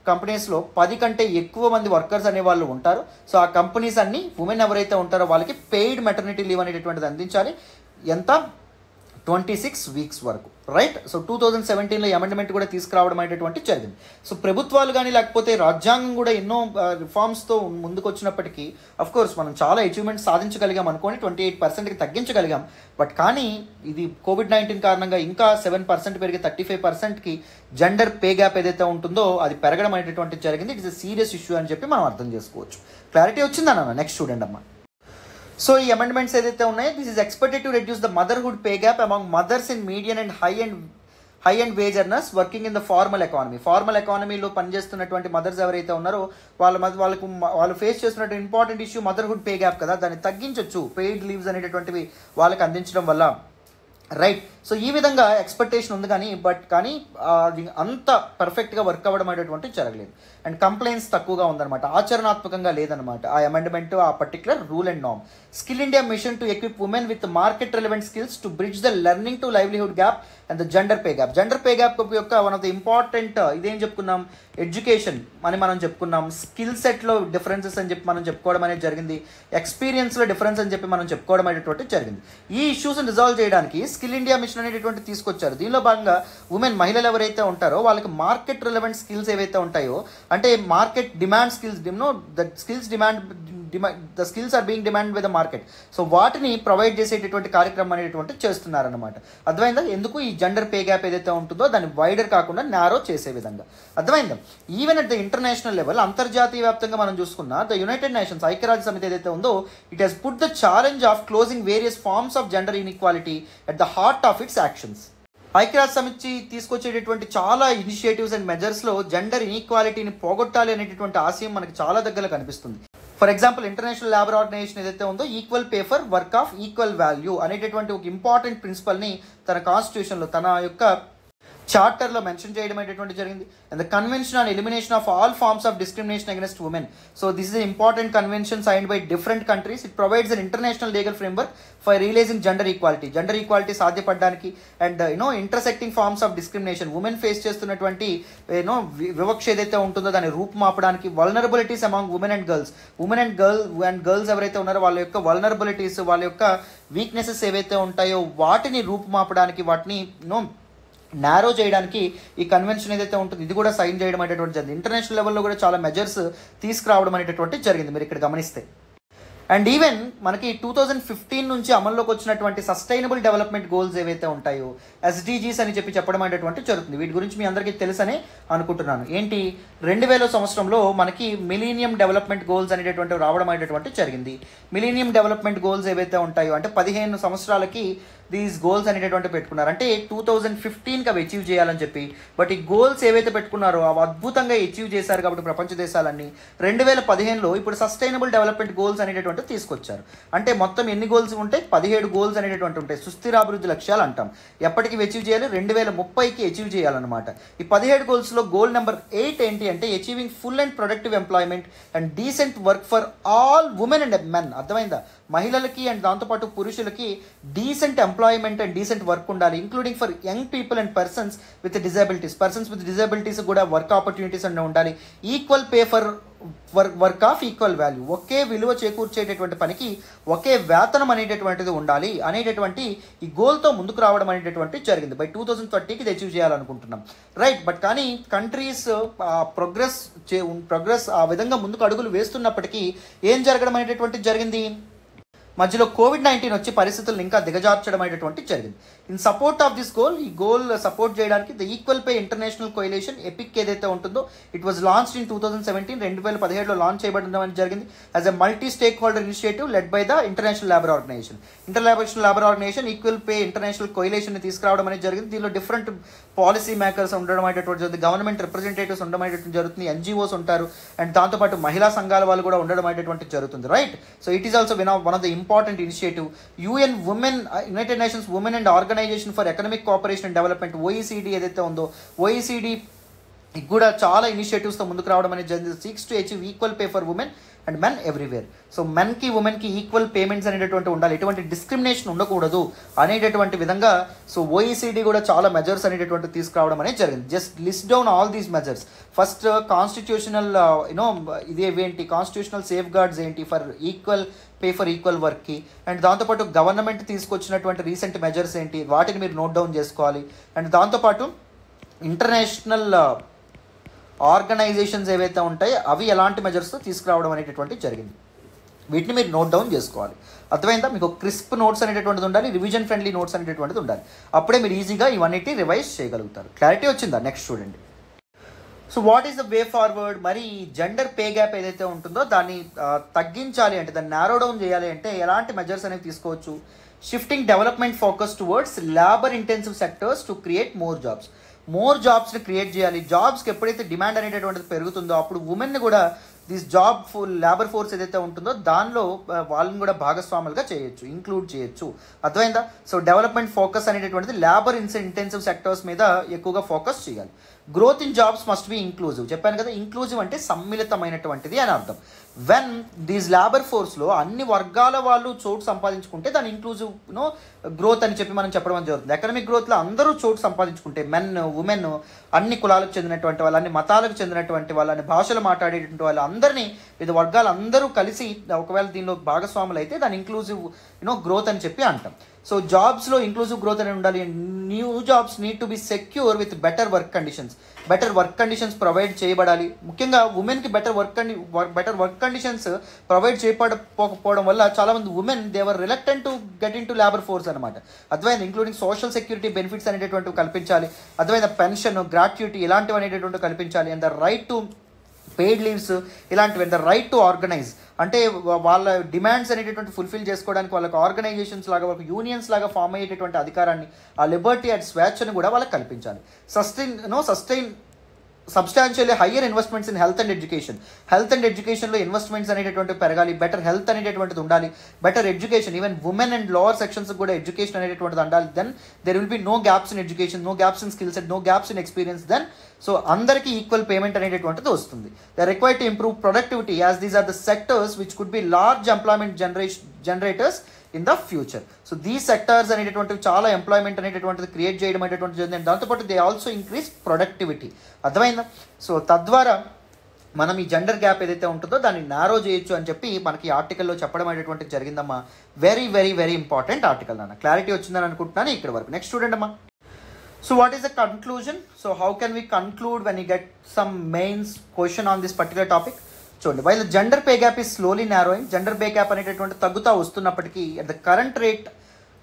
కంపెనీస్లో 10 కంటే ఎక్కువ మంది వర్కర్స్ అనే వాళ్ళు ఉంటారు. సో ఆ కంపెనీస్ అన్ని ఉమెన్ ఎవరైతే ఉంటారో వాళ్ళకి పెయిడ్ మెటర్నిటీ లీవ్ అనేటటువంటిది అందించాలి. ఎంత? 26 వీక్స్ వరకు, రైట్. సో 2017లో అమెండ్మెంట్ కూడా తీసుకురావడం అనేటువంటి జరిగింది. సో ప్రభుత్వాలు కానీ లేకపోతే రాజ్యాంగం కూడా ఎన్నో రిఫార్మ్స్తో ముందుకు వచ్చినప్పటికీ అఫ్కోర్స్ మనం చాలా అచీవ్మెంట్స్ సాధించగలిగాం అనుకోని 28%కి తగ్గించగలిగాం. బట్ కానీ ఇది COVID-19 కారణంగా ఇంకా 7% పెరిగి 35%కి జెండర్ పే గ్యాప్ ఏదైతే ఉంటుందో అది పెరగడం అనేటటువంటి జరిగింది. It is a serious issue అని చెప్పి మనం అర్థం చేసుకోవచ్చు. క్లారిటీ వచ్చిందన్న? నెక్స్ట్ చూడండి అమ్మా. సో ఈ అమెండ్మెంట్స్ ఏదైతే ఉన్నాయో this is expected to reduce the motherhood pay gap among mothers in median and high and wage earners working in the formal economy. Formal ఎకానమీలో పనిచేస్తున్నటువంటి మదర్స్ ఎవరైతే ఉన్నారో వాళ్ళు ఫేస్ చేస్తున్నటువంటి important issue motherhood pay gap కదా, దాన్ని తగ్గించవచ్చు paid leaves అనేటటువంటివి వాళ్ళకి అందించడం వల్ల, రైట్. సో ఈ విధంగా ఎక్స్పెక్టేషన్ ఉంది కానీ అది అంత పర్ఫెక్ట్గా వర్క్ అవ్వడం అనేటువంటి జరగలేదు. అండ్ కంప్లైంట్స్ తక్కువగా ఉందన్నమాట, ఆచరణాత్మకంగా లేదనమాట ఆ అమెండ్మెంట్, ఆ particular rule and norm. Skill India mission to equip women with market relevant skills to bridge the learning to livelihood gap and the gender pay gap. Gender pay gap యొక్క one of the important ఇదేం చెప్పుకున్నాం, education అని మనం చెప్పుకున్నాం, skill సెట్లో differences అని చెప్పి మనం చెప్పుకోవడం అనేది జరిగింది, ఎక్స్పీరియన్స్లో డిఫరెన్స్ అని చెప్పి మనం చెప్పుకోవడం అనేటువంటి జరిగింది. ఈ ఇష్యూస్ని రిజాల్వ్ చేయడానికి స్కిల్ ఇండియా మిషన్ అనేటువంటి తీసుకొచ్చారు. దీనిలో భాగంగా మహిళలు ఎవరైతే ఉంటారో వాళ్ళకి మార్కెట్ రిలవెంట్ స్కిల్స్ ఏవైతే ఉంటాయో, అంటే market demand skills, the skills are being demand by the market. So వాటిని ప్రొవైడ్ చేసేటటువంటి కార్యక్రమం అనేటువంటి చేస్తున్నారనమాట. అర్థమైందా? ఎందుకు ఈ జెండర్ పే గ్యాప్ ఏదైతే ఉంటుందో దాన్ని వైడర్ కాకుండా నారో చేసే విధంగా. అర్థమైందా? Even at the international level, అంతర్జాతీయ వ్యాప్తంగా మనం చూసుకున్న ద యునైటెడ్ నేషన్స్, ఐక్యరాజ్య సమితి ఏదైతే ఉందో it has put the challenge of closing various forms of gender inequality at the heart of its actions. ఐక్యరాజ్య సమితి తీసుకొచ్చేటటువంటి చాలా ఇనిషియేటివ్స్ అండ్ మెజర్స్లో జెండర్ ఇన్ఈక్వాలిటీని పోగొట్టాలి అనేటటువంటి ఆశయం మనకి చాలా దగ్గర కనిపిస్తుంది. For example international labour organisation ఏదైతే ఉందో equal pay for work of equal value అనేటటువంటి ఒక ఇంపార్టెంట్ ప్రిన్సిపల్ని తన కాన్స్టిట్యూషన్లో, తన యొక్క చార్టర్లో మెన్షన్ చేయడం అనేటువంటి జరిగింది. And the convention on elimination of all forms of discrimination against women. So this is important convention signed by different countries. It provides an international legal framework for realising gender equality సాధ్యపడడానికి and intersecting forms of discrimination, women face చేస్తున్నటువంటి వివక్ష ఏదైతే ఉంటుందో దాన్ని రూపుమాపడానికి, vulnerabilities among women and girls ఎవరైతే ఉన్నారో వాళ్ళ యొక్క వల్నరబిలిటీస్, వాళ్ళ యొక్క వీక్నెసెస్ ఏవైతే ఉంటాయో వాటిని రూపుమాపడానికి, వాటిని నారో చేయడానికి ఈ కన్వెన్షన్ ఏదైతే ఉంటుంది ఇది కూడా సైన్ చేయడం అనేటువంటి జరిగింది. ఇంటర్నేషనల్ లెవెల్లో కూడా చాలా మెజర్స్ తీసుకురావడం అనేటటువంటి జరిగింది మీరు ఇక్కడ గమనిస్తే. అండ్ ఈవెన్ మనకి 2015 నుంచి అమల్లోకి వచ్చినటువంటి సస్టైనబుల్ డెవలప్మెంట్ గోల్స్ ఏవైతే ఉంటాయో ఎస్డిజీస్ అని చెప్పడం అనేటువంటి జరుగుతుంది. వీటి గురించి మీ అందరికీ తెలుసని అనుకుంటున్నాను. ఏంటి 2000 సంవత్సరంలో మనకి మిలీనియం డెవలప్మెంట్ గోల్స్ అనేటటువంటి రావడం అనేటువంటి జరిగింది. మిలీనియం డెవలప్మెంట్ గోల్స్ ఏవైతే ఉంటాయో అంటే 15 సంవత్సరాలకి దీస్ గోల్స్ అనేటటువంటి పెట్టుకున్నారు. అంటే 2015కి అవి అచీవ్ చేయాలని చెప్పి. బట్ ఈ గోల్స్ ఏవైతే పెట్టుకున్నారో అవి అద్భుతంగా అచీవ్ చేశారు కాబట్టి ప్రపంచ దేశాలన్నీ 2015లో ఇప్పుడు సస్టైనబుల్ డెవలప్మెంట్ గోల్స్ అనేటటువంటి తీసుకొచ్చారు. అంటే మొత్తం ఎన్ని గోల్స్ ఉంటాయి? 17 గోల్స్ అనేటటువంటి ఉంటాయి. సుస్థిరాభివృద్ధి లక్ష్యాలు అంటాం. ఎప్పటికి అచీవ్ చేయాలి? 2030కి అచీవ్ చేయాలన్నమాట. ఈ 17 గోల్స్లో గోల్ నెంబర్ 8 ఏంటి అంటే achieving full and productive employment and decent work for all women and men. అర్థమైందా? మహిళలకి అండ్ దాంతోపాటు పురుషులకి decent employment and decent work ఉండాలి. Including for young people and persons with disabilities కూడా వర్క్ ఆపర్చునిటీస్ అన్నీ ఉండాలి. Equal pay for work of equal value, ఒకే విలువ చేకూర్చేటటువంటి పనికి ఒకే వేతనం అనేటటువంటిది ఉండాలి అనేటటువంటి ఈ గోల్తో ముందుకు రావడం అనేటటువంటి జరిగింది. బై 2030కి ఇది అచీవ్ చేయాలనుకుంటున్నాం, రైట్? బట్ కానీ కంట్రీస్ ప్రోగ్రెస్ ఆ విధంగా ముందుకు అడుగులు వేస్తున్నప్పటికీ ఏం జరగడం అనేటటువంటి జరిగింది? మధ్యలో కోవిడ్-19 వచ్చి పరిస్థితులను ఇంకా దిగజార్చడం అనేటువంటి జరిగింది. In support of this goal, ఈ గోల్ సపోర్ట్ చేయడానికి the Equal Pay International Coalition EPIC ఏదైతే ఉంటుందో ఇట్ వాజ్ లాంచ్డ్ ఇన్ 2017, 2017లో లాంచ్ చేయబడడం జరిగింది as a multi stakeholder initiative led by the International labour Organization. Equal Pay International Coalition తీసుకురావడం అనేది జరిగింది. దీనిలో డిఫరెంట్ పాలసీ మేకర్స్ ఉండడం అనేటువంటి జరుగుతుంది, గవర్నమెంట్ రిప్రజెంటేటివ్స్ ఉండడం అనేటువంటి జరుగుతుంది, ఎన్జిఓస్ ఉంటారు అండ్ దాంతోపాటు మహిళా సంఘాల వాళ్ళు కూడా ఉండడం అనేటువంటి జరుగుతుంది, right? So it is also one of the important initiative. United Nations women and organisation for economic cooperation and development OECD ఏదైతే ఉందో OECD కూడా చాలా ఇనిషియేటివ్స్తో ముందుకు రావడం అనేది జరిగింది. Seeks to achieve equal pay for women and men everywhere. So మెన్కి ఉమెన్కి ఈక్వల్ పేమెంట్స్ అనేటటువంటి ఉండాలి, ఎటువంటి డిస్క్రిమినేషన్ ఉండకూడదు అనేటటువంటి విధంగా సో OECD కూడా చాలా మెజర్స్ అనేటటువంటి తీసుకురావడం అనేది జరిగింది. Just list down all these measures. First constitutional ఇదేంటి, కాన్స్టిట్యూషనల్ సేఫ్ గార్డ్స్ ఏంటి for equal pay for equal వర్క్కి, అండ్ దాంతోపాటు గవర్నమెంట్ తీసుకొచ్చినటువంటి రీసెంట్ మెజర్స్ ఏంటి వాటిని మీరు నోట్ డౌన్ చేసుకోవాలి. అండ్ దాంతోపాటు ఇంటర్నేషనల్ ఆర్గనైజేషన్స్ ఏవైతే ఉంటాయో అవి ఎలాంటి మెజర్స్తో తీసుకురావడం అనేటటువంటి జరిగింది, వీటిని మీరు నోట్ డౌన్ చేసుకోవాలి. అర్థమైందా? మీకు క్రిస్ప్ నోట్స్ అనేటటువంటిది ఉండాలి, రివిజన్ ఫ్రెండ్లీ నోట్స్ అనేటటువంటిది ఉండాలి. అప్పుడే మీరు ఈజీగా ఇవన్నిటి రివైజ్ చేయగలుగుతారు. క్లారిటీ వచ్చిందా? నెక్స్ట్ చూడండి. So what is the way forward? మరి జెండర్ పే గ్యాప్ ఏదైతే ఉంటుందో దాన్ని తగ్గించాలి అంటే, దాన్ని నారో డౌన్ చేయాలి అంటే ఎలాంటి మెజర్స్ అనేవి తీసుకోవచ్చు? Shifting development focus towards labour intensive sectors to create more జాబ్స్ని క్రియేట్ చేయాలి. జాబ్స్కి ఎప్పుడైతే డిమాండ్ అనేటటువంటిది పెరుగుతుందో అప్పుడు ఉమెన్ని కూడా దిస్ లేబర్ ఫోర్స్ ఏదైతే ఉంటుందో దానిలో వాళ్ళని కూడా భాగస్వాములుగా చేయొచ్చు, ఇంక్లూడ్ చేయొచ్చు. అర్థమైందా? సో డెవలప్మెంట్ ఫోకస్ అనేటటువంటిది లేబర్ ఇంటెన్సివ్ సెక్టర్స్ మీద ఎక్కువగా ఫోకస్ చేయాలి. Growth in jobs must be inclusive. చెప్పాను కదా, ఇంక్లూజివ్ అంటే సమ్మిళితమైనటువంటిది అని అర్థం. వెన్ దీస్ లేబర్ ఫోర్స్లో అన్ని వర్గాల వాళ్ళు చోటు సంపాదించుకుంటే దాని ఇంక్లూజివ్ గ్రోత్ అని చెప్పి మనం చెప్పడం జరుగుతుంది. ఎకనామిక్ గ్రోత్లో అందరూ చోటు సంపాదించుకుంటే మెన్, ఉమెన్, అన్ని కులాలకు చెందినటువంటి వాళ్ళు, అన్ని మతాలకు చెందినటువంటి వాళ్ళు, అన్ని భాషలు మాట్లాడేటువంటి వాళ్ళు అందరినీ, వివిధ వర్గాలు అందరూ కలిసి ఒకవేళ దీనిలో భాగస్వాములు అయితే దాని ఇంక్లూజివ్ గ్రోత్ అని చెప్పి అంటాం. సో జాబ్స్లో ఇంక్లూజివ్ గ్రోత్ అనేది ఉండాలి. New jobs need to be secure with better work conditions provide చేయబడాలి. ముఖ్యంగా ఉమెన్కి బెటర్ వర్క్ కండిషన్స్ ప్రొవైడ్ చేయకపోవడం వల్ల చాలామంది women they were reluctant to get into labour force అనమాట. అర్థమైంది? ఇంక్లూడింగ్ సోషల్ సెక్యూరిటీ బెనిఫిట్స్ అనేటటువంటివి కల్పించాలి. అర్థమైంది? పెన్షన్, గ్రాట్యుటీ ఇలాంటివి అనేటటువంటివి కల్పించాలి. And the right to paid leaves ఇలాంటివి, and the right to organise అంటే వాళ్ళ డిమాండ్స్ అనేటటువంటి ఫుల్ఫిల్ చేసుకోవడానికి వాళ్ళకి ఆర్గనైజేషన్స్ లాగా, వాళ్ళకి యూనియన్స్ లాగా ఫామ్ అయ్యేటటువంటి అధికారాన్ని, ఆ లిబర్టీ అండ్ స్వేచ్ఛను కూడా వాళ్ళకి కల్పించాలి. Substantially higher investments in health and education. Health and ఎడ్యుకేషన్లో ఇన్వెస్ట్మెంట్స్ అనేటటువంటి పెరగాలి, బెటర్ హెల్త్ అనేటటువంటిది ఉండాలి, better education, even women and lower sections కూడా ఎడ్యుకేషన్ అనేటటువంటిది ఉండాలి. Then there will be no gaps in education, no gaps in skills and no gaps in experience. Then so అందరికీ equal payment అనేటటువంటిది వస్తుంది. They require to improve productivity as these are the sectors which could be large employment generators in the future. So దీ sectors అనేటటువంటివి చాలా employment అనేటటువంటిది create చేయడం అనేటటువంటి జరిగింది. దాంతోపాటు దే ఆల్సో ఇంక్రీజ్ ప్రొడక్టివిటీ. అర్థమైందా? సో తద్వారా మనం ఈ జెండర్ గ్యాప్ ఏదైతే ఉంటుందో దాన్ని నారో చేయొచ్చు అని చెప్పి మనకి ఆర్టికల్లో చెప్పడం అనేటువంటిది జరిగిందమ్మా. Very very very important article నాన్న. క్లారిటీ వచ్చిందని అనుకుంటున్నాను ఇక్కడ వరకు. నెక్స్ట్ చూడండి అమ్మా. So what is the conclusion? So how can we conclude when you get some mains question on this particular topic? చూడండి, while the gender pay gap is slowly narrowing, gender pay gap అనేటటువంటి తగ్గుతూ వస్తున్నప్పటికీ at the current rate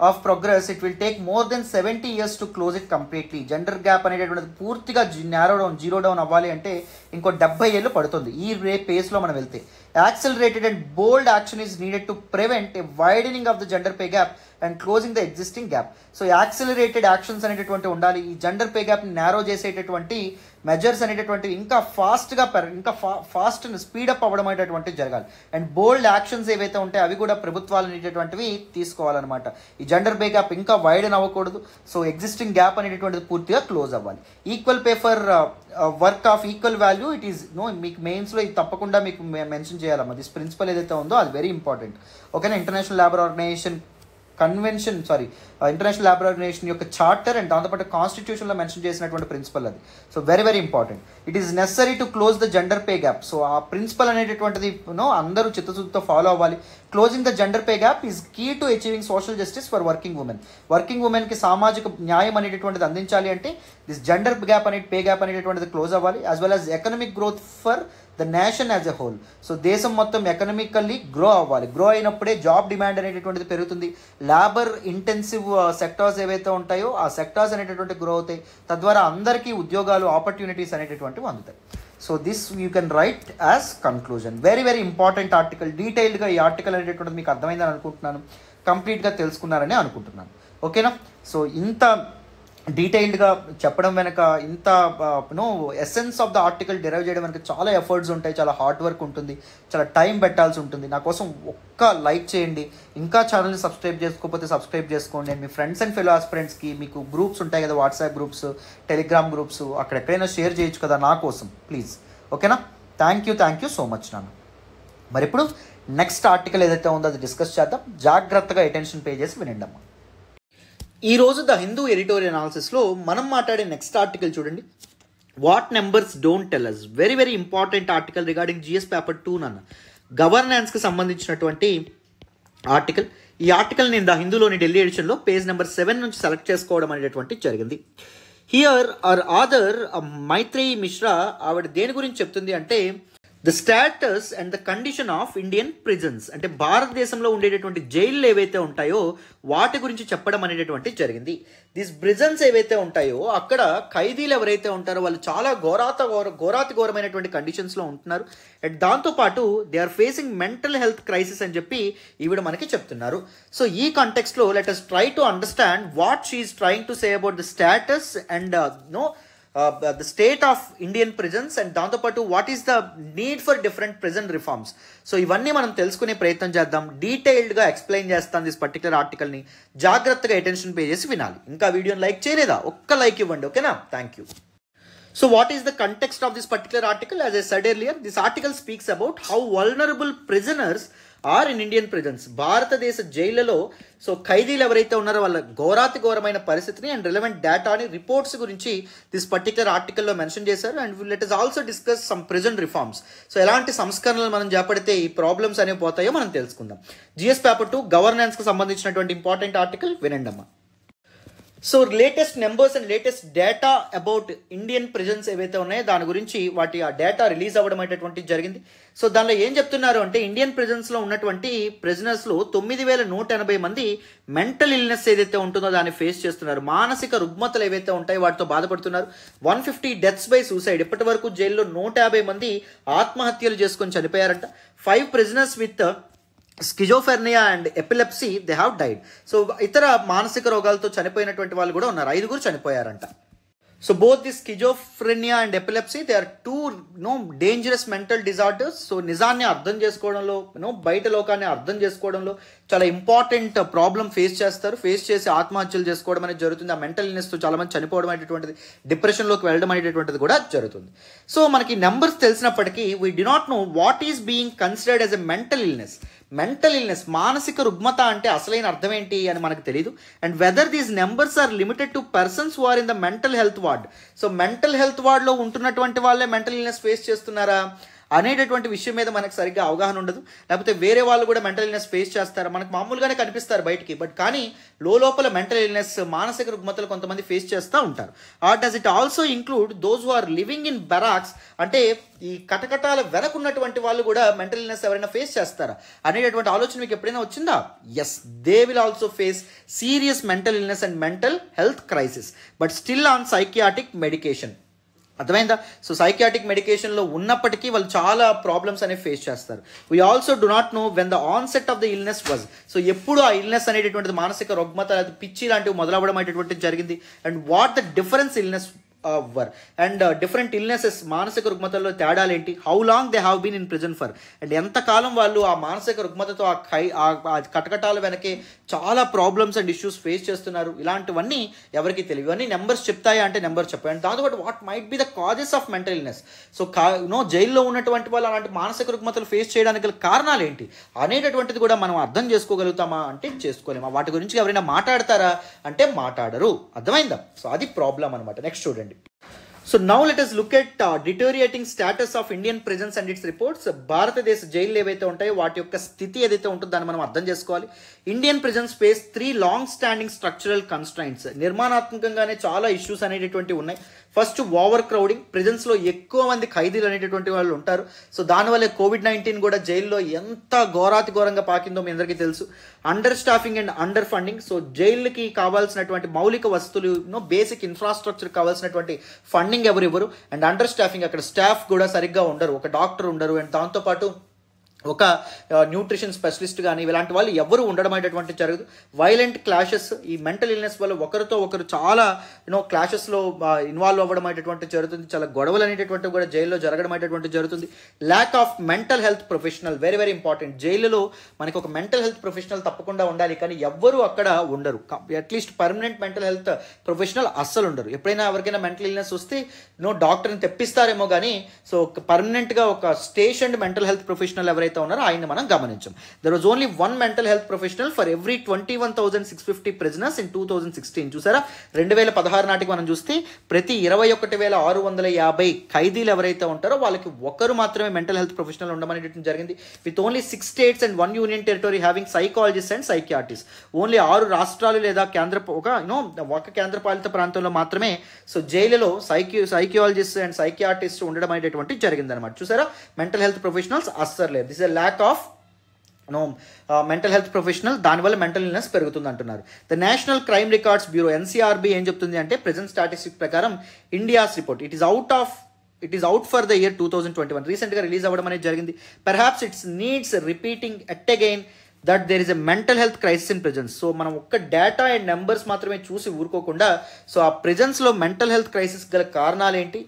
of progress it will take more than 70 years to close it completely. Gender gap అనేటటువంటిది పూర్తిగా narrow down, zero down అవ్వాలి అంటే ఇంకో 70 ఏళ్ళు పడుతుంది ఈ పేస్లో మనం వెళ్తే. Accelerated and bold action is needed to prevent A widening of the gender pay gap and closing the existing gap. So accelerated actions అనేటటువంటి ఉండాలి. ఈ జెండర్ పే గ్యాప్ని నారో చేసేటటువంటి మెజర్స్ అనేటటువంటివి ఇంకా ఫాస్ట్గా ఫాస్ట్ స్పీడప్ అవ్వడం అనేటటువంటివి జరగాలి. అండ్ బోల్డ్ యాక్షన్స్ ఏవైతే ఉంటాయో అవి కూడా ప్రభుత్వాలు అనేటటువంటివి తీసుకోవాలన్నమాట. ఈ జెండర్ పే గ్యాప్ ఇంకా వైడన్ అవ్వకూడదు. సో ఎగ్జిస్టింగ్ గ్యాప్ అనేటటువంటిది పూర్తిగా క్లోజ్ అవ్వాలి. Equal pay for work of equal value it is మీకు మెయిన్స్లో ఇది తప్పకుండా మీకు మెన్షన్ చేయాలమ్మా. దిస్ ప్రిన్సిపల్ ఏదైతే ఉందో అది వెరీ ఇంపార్టెంట్. ఓకేనా? International labour organisation international labour organisation యొక్క చార్టర్ అండ్ దాంతోపాటు కాన్స్టిట్యూషన్లో మెన్షన్ చేసినటువంటి ప్రిన్సిపల్ అది. So very very important. It is necessary to close the gender pay gap. So ఆ ప్రిన్సిపల్ అనేటటువంటిది అందరూ చిత్తశుద్ధితో ఫాలో అవ్వాలి. Closing the gender pay gap is key to achieving social justice for working women. Working ఉమెన్కి సామాజిక న్యాయం అనేటటువంటిది అందించాలి అంటే this gender gap pay gap అనేటటువంటిది క్లోజ్ అవ్వాలి. As well as economic growth for the nation as a whole. So దేశం మొత్తం ఎకనామికల్లీ గ్రో అవ్వాలి. గ్రో అయినప్పుడే జాబ్ డిమాండ్ అనేటటువంటిది పెరుగుతుంది. లేబర్ ఇంటెన్సివ్ సెక్టార్స్ ఏవైతే ఉంటాయో ఆ సెక్టార్స్ అనేటటువంటి గ్రో అవుతాయి. తద్వారా అందరికీ ఉద్యోగాలు, ఆపర్చునిటీస్ అనేటటువంటివి అందుతాయి. So this you can write as conclusion. Very very important article. డీటెయిల్డ్గా ఈ ఆర్టికల్ అనేటటువంటిది మీకు అర్థమైందని అనుకుంటున్నాను, కంప్లీట్గా తెలుసుకున్నారని అనుకుంటున్నాను. ఓకేనా? సో ఇంత డీటెయిల్డ్గా చెప్పడం వెనక, ఇంత essence of the article derive చేయడం వెనక చాలా ఎఫర్ట్స్ ఉంటాయి, చాలా హార్డ్ వర్క్ ఉంటుంది, చాలా టైం పెట్టాల్సి ఉంటుంది. నా కోసం ఒక్క లైక్ చేయండి. ఇంకా ఛానల్ని సబ్స్క్రైబ్ చేసుకోకపోతే సబ్స్క్రైబ్ చేసుకోండి. అండ్ మీ ఫ్రెండ్స్ అండ్ ఫెలో ఆస్పిరెంట్స్కి మీకు గ్రూప్స్ ఉంటాయి కదా, వాట్సాప్ గ్రూప్స్, టెలిగ్రామ్ గ్రూప్స్, అక్కడెక్కడైనా షేర్ చేయొచ్చు కదా నా కోసం ప్లీజ్. ఓకేనా? థ్యాంక్ యూ సో మచ్ నాన్న. మరి ఇప్పుడు నెక్స్ట్ ఆర్టికల్ ఏదైతే ఉందో అది డిస్కస్ చేద్దాం. జాగ్రత్తగా అటెన్షన్ పే చేసి వినండి అమ్మా. ఈరోజు ద హిందూ ఎడిటోరియల్ అనాలిసిస్లో మనం మాట్లాడే నెక్స్ట్ ఆర్టికల్ చూడండి. What numbers don't tell us. Very very important article regarding GS paper 2 నాన్న. గవర్నెన్స్కి సంబంధించినటువంటి ఆర్టికల్. ఈ ఆర్టికల్ నేను ద హిందూలోని ఢిల్లీ ఎడిషన్లో పేజ్ నెంబర్ 7 నుంచి సెలెక్ట్ చేసుకోవడం అనేటువంటి జరిగింది. Here are author Maitreyi Mishra. ఆవిడ దేని గురించి చెప్తుంది అంటే the status and the condition of Indian prisons. అంటే భారతదేశంలో ఉండేటటువంటి జైళ్ళు ఏవైతే ఉంటాయో వాటి గురించి చెప్పడం అనేటటువంటి జరిగింది. దీస్ ప్రిజన్స్ ఏవైతే ఉంటాయో అక్కడ ఖైదీలు ఎవరైతే ఉంటారో వాళ్ళు చాలా ఘోరమైనటువంటి కండిషన్స్లో ఉంటున్నారు. అండ్ దాంతోపాటు they are facing mental health crisis అని చెప్పి ఈవిడ మనకి చెప్తున్నారు. సో ఈ కాంటెక్స్ట్లో let us try to understand what she is trying to say about the status and the state of Indian prisons and దాంతోపాటు what is the need for different prison reforms. So ఇవన్నీ మనం తెలుసుకునే ప్రయత్నం చేద్దాం. డీటెయిల్డ్గా explain చేస్తాను this particular ఆర్టికల్ని. జాగ్రత్తగా attention pay చేసి వినాలి. ఇంకా వీడియోని లైక్ చేయలేదా? ఒక్క లైక్ ఇవ్వండి. ఓకేనా? Thank you. So what is the context of this particular article? As I said earlier, this article speaks about how vulnerable prisoners are in Indian prisons. భారతదేశ జైళ్లలో సో ఖైదీలు ఎవరైతే ఉన్నారో వాళ్ళ ఘోరమైన పరిస్థితిని అండ్ రిలవెంట్ డేటాని, రిపోర్ట్స్ గురించి దిస్ పర్టికులర్ ఆర్టికల్లో మెన్షన్ చేశారు. And let us also discuss some prison reforms. So ఎలాంటి సంస్కరణలు మనం చేపడితే ఈ ప్రాబ్లమ్స్ అనేవి పోతాయో మనం తెలుసుకుందాం. జిఎస్ పేపర్ 2 గవర్నెన్స్కి సంబంధించినటువంటి ఇంపార్టెంట్ ఆర్టికల్ వినండి అమ్మా. So latest numbers and latest data about Indian prisons ఏవైతే ఉన్నాయో దాని గురించి ఆ డేటా రిలీజ్ అవ్వడం అనేటువంటి జరిగింది. సో దానిలో ఏం చెప్తున్నారు అంటే ఇండియన్ ప్రిజన్స్లో ఉన్నటువంటి ప్రిజనర్స్లో 9,180 మంది మెంటల్ ఇల్నెస్ ఏదైతే ఉంటుందో దాన్ని ఫేస్ చేస్తున్నారు. మానసిక రుగ్మతలు ఏవైతే ఉంటాయో వాటితో బాధపడుతున్నారు. 150 డెత్స్ బై సూసైడ్. ఇప్పటి వరకు జైల్లో 150 మంది ఆత్మహత్యలు చేసుకొని చనిపోయారంట. 5 prisoners with schizophrenia and epilepsy they have died. So ఇతర మానసిక రోగాలతో చనిపోయినటువంటి వాళ్ళు కూడా ఉన్నారు. 5 చనిపోయారంట. So both the schizophrenia and epilepsy, they are two dangerous mental disorders. So నిజాన్ని అర్థం చేసుకోవడంలో బయట లోకాన్ని అర్థం చేసుకోవడంలో చాలా ఇంపార్టెంట్ ప్రాబ్లం ఫేస్ చేసి ఆత్మహత్యలు చేసుకోవడం అనేది జరుగుతుంది. ఆ మెంటల్ ఇల్నెస్తో చాలా మంది చనిపోవడం అనేటువంటిది, డిప్రెషన్లోకి వెళ్ళడం అనేటువంటిది కూడా జరుగుతుంది. సో మనకి నెంబర్స్ తెలిసినప్పటికీ we do not know what is being considered as a mental illness. Mental illness, మానసిక రుగ్మత అంటే అసలైన అర్థం ఏంటి అని మనకు తెలియదు. And whether these numbers are limited to persons who are in the mental health ward. So mental health వార్డ్లో ఉంటున్నటువంటి వాళ్ళే మెంటల్ ఇల్నెస్ ఫేస్ చేస్తున్నారా అనేటటువంటి విషయం మీద మనకు సరిగ్గా అవగాహన ఉండదు. లేకపోతే వేరే వాళ్ళు కూడా మెంటల్ ఇల్నెస్ ఫేస్ చేస్తారా, మనకు మామూలుగానే కనిపిస్తారు బయటికి, బట్ కానీ లోపల మెంటల్ ఇల్నెస్, మానసిక రుగ్మతలు కొంతమంది ఫేస్ చేస్తూ ఉంటారు. Does it also include those who are living in barracks, అంటే ఈ కటకటాల వెనకున్నటువంటి వాళ్ళు కూడా మెంటల్ ఇల్నెస్ ఎవరైనా ఫేస్ చేస్తారా అనేటటువంటి ఆలోచన మీకు ఎప్పుడైనా వచ్చిందా? Yes, they will also face serious mental illness and mental health crisis, but still on psychiatric medication. అర్థమైందా? సో సైకియాట్రిక్ మెడికేషన్లో ఉన్నప్పటికీ వాళ్ళు చాలా ప్రాబ్లమ్స్ అనేవి ఫేస్ చేస్తారు. We also do not know when the onset of the illness was. So ఎప్పుడు ఆ illness అనేటటువంటిది, మానసిక రుగ్మత, పిచ్చి లాంటివి మొదలవ్వడం అనేటువంటిది జరిగింది. And what the difference illness were and different illnesses, మానసిక రుగ్మతల్లో తేడాలు ఏంటి, how long they have been in prison for, and ఎంతకాలం వాళ్ళు ఆ మానసిక రుగ్మతతో ఆ కటకటాల వెనకే చాలా ప్రాబ్లమ్స్ అండ్ ఇష్యూస్ ఫేస్ చేస్తున్నారు. ఇలాంటివన్నీ ఎవరికి తెలియదు. ఇవన్నీ నెంబర్స్ చెప్తాయా అంటే నెంబర్ చెప్పాయి. అండ్ దాంతోపాటు what might be the causes of mental illness. So జైల్లో ఉన్నటువంటి వాళ్ళు అలాంటి మానసిక రుగ్మతలు ఫేస్ చేయడానికి గల కారణాలు ఏంటి అనేటటువంటిది కూడా మనం అర్థం చేసుకోగలుగుతామా అంటే చేసుకోలేమా. వాటి గురించి ఎవరైనా మాట్లాడతారా అంటే మాట్లాడరు. అర్థమైందా? సో అది ప్రాబ్లం అనమాట. నెక్స్ట్ చూడండి. So now let us look at deteriorating status of Indian prisons and its reports. భారతదేశ జైలు ఏవైతే ఉంటాయో వాటి యొక్క స్థితి ఏదైతే ఉంటుందో దాన్ని మనం అర్థం చేసుకోవాలి. Indian prisons face 3 long standing structural constraints. నిర్మాణాత్మకంగానే చాలా ఇష్యూస్ అనేటటువంటివి ఉన్నాయి. First, over crowding. ప్రిజన్స్లో ఎక్కువ మంది ఖైదీలు అనేటటువంటి వాళ్ళు ఉంటారు. సో దానివల్ల COVID-19 కూడా జైల్లో ఎంత ఘోరంగా పాకిందో మీ అందరికీ తెలుసు. Under staffing and under funding. So జైలుకి కావాల్సినటువంటి మౌలిక వస్తువులు, బేసిక్ ఇన్ఫ్రాస్ట్రక్చర్ కావాల్సినటువంటి ఫండింగ్ ఎవరు, అండ్ అండర్ స్టాఫింగ్, అక్కడ స్టాఫ్ కూడా సరిగ్గా ఉండరు, ఒక డాక్టర్ ఉండరు, అండ్ దాంతోపాటు ఒక న్యూట్రిషన్ స్పెషలిస్ట్ కానీ ఇలాంటి వాళ్ళు ఎవరు ఉండడం అనేటువంటి జరగదు. వైలెంట్ క్లాషెస్, ఈ మెంటల్ ఇల్నెస్ వల్ల ఒకరితో ఒకరు చాలా క్లాషెస్లో ఇన్వాల్వ్ అవ్వడం అనేటువంటి జరుగుతుంది. చాలా గొడవలు అనేటటువంటివి కూడా జైల్లో జరగడం అనేటువంటి జరుగుతుంది. Lakh of mental health professional, very very important. జైలులో మనకి ఒక మెంటల్ హెల్త్ ప్రొఫెషనల్ తప్పకుండా ఉండాలి, కానీ ఎవ్వరు అక్కడ ఉండరు. At least permanent mental health professional అస్సలు ఉండరు. ఎప్పుడైనా ఎవరికైనా మెంటల్ ఇల్నెస్ వస్తే డాక్టర్ని తెప్పిస్తారేమో కానీ, సో పర్మనెంట్గా ఒక స్టేషన్డ్ మెంటల్ హెల్త్ ప్రొఫెషనల్ ఎవరైతే ఉన్నారో ఆయన మనం గమనించాం. There was only 1 mental health professional for every 21,650 prisoners in 2016. చూసారా, 2016 నాటికి మనం చూస్తే ప్రతి 21,650 ఖైదీలు ఎవరైతే ఉంటారో వాళ్ళకి ఒకరు మాత్రమే మెంటల్ హెల్త్ ప్రొఫెషనల్ ఉండమనేది జరిగింది. With only 6 states and 1 union territory having psychologist and psychiatrist. Only 6 రాష్ట్రాలు లేదా ఒక కేంద్రపాలిత ప్రాంతంలో మాత్రమే సో జైలులో సైకియాలజిస్ట్ అండ్ సైకియాట్రిస్ట్ ఉండడం అనేటువంటి జరిగిందనమాట. చూసారా, మెంటల్ హెల్త్ ప్రొఫెషనల్స్ అస్సలు లేదు. This lack of mental health professional, దానివల్ల మెంటల్ ఇల్నెస్ పెరుగుతుంది అంటున్నారు. The National Crime Records Bureau NCRB ఏం చెప్తుంది అంటే, ప్రెజెంట్ స్టాటిస్టిక్ ప్రకారం India's report it is out for the year 2021. రీసెంట్గా రిలీజ్ అవ్వడం అనేది జరిగింది. Perhaps it's needs repeating at again that there is a mental health crisis in prisons. So మనం ఒక్క డేటా అండ్ నెంబర్స్ మాత్రమే చూసి ఊరుకోకుండా, సో ఆ ప్రిజన్స్లో మెంటల్ హెల్త్ క్రైసిస్ గల కారణాలు ఏంటి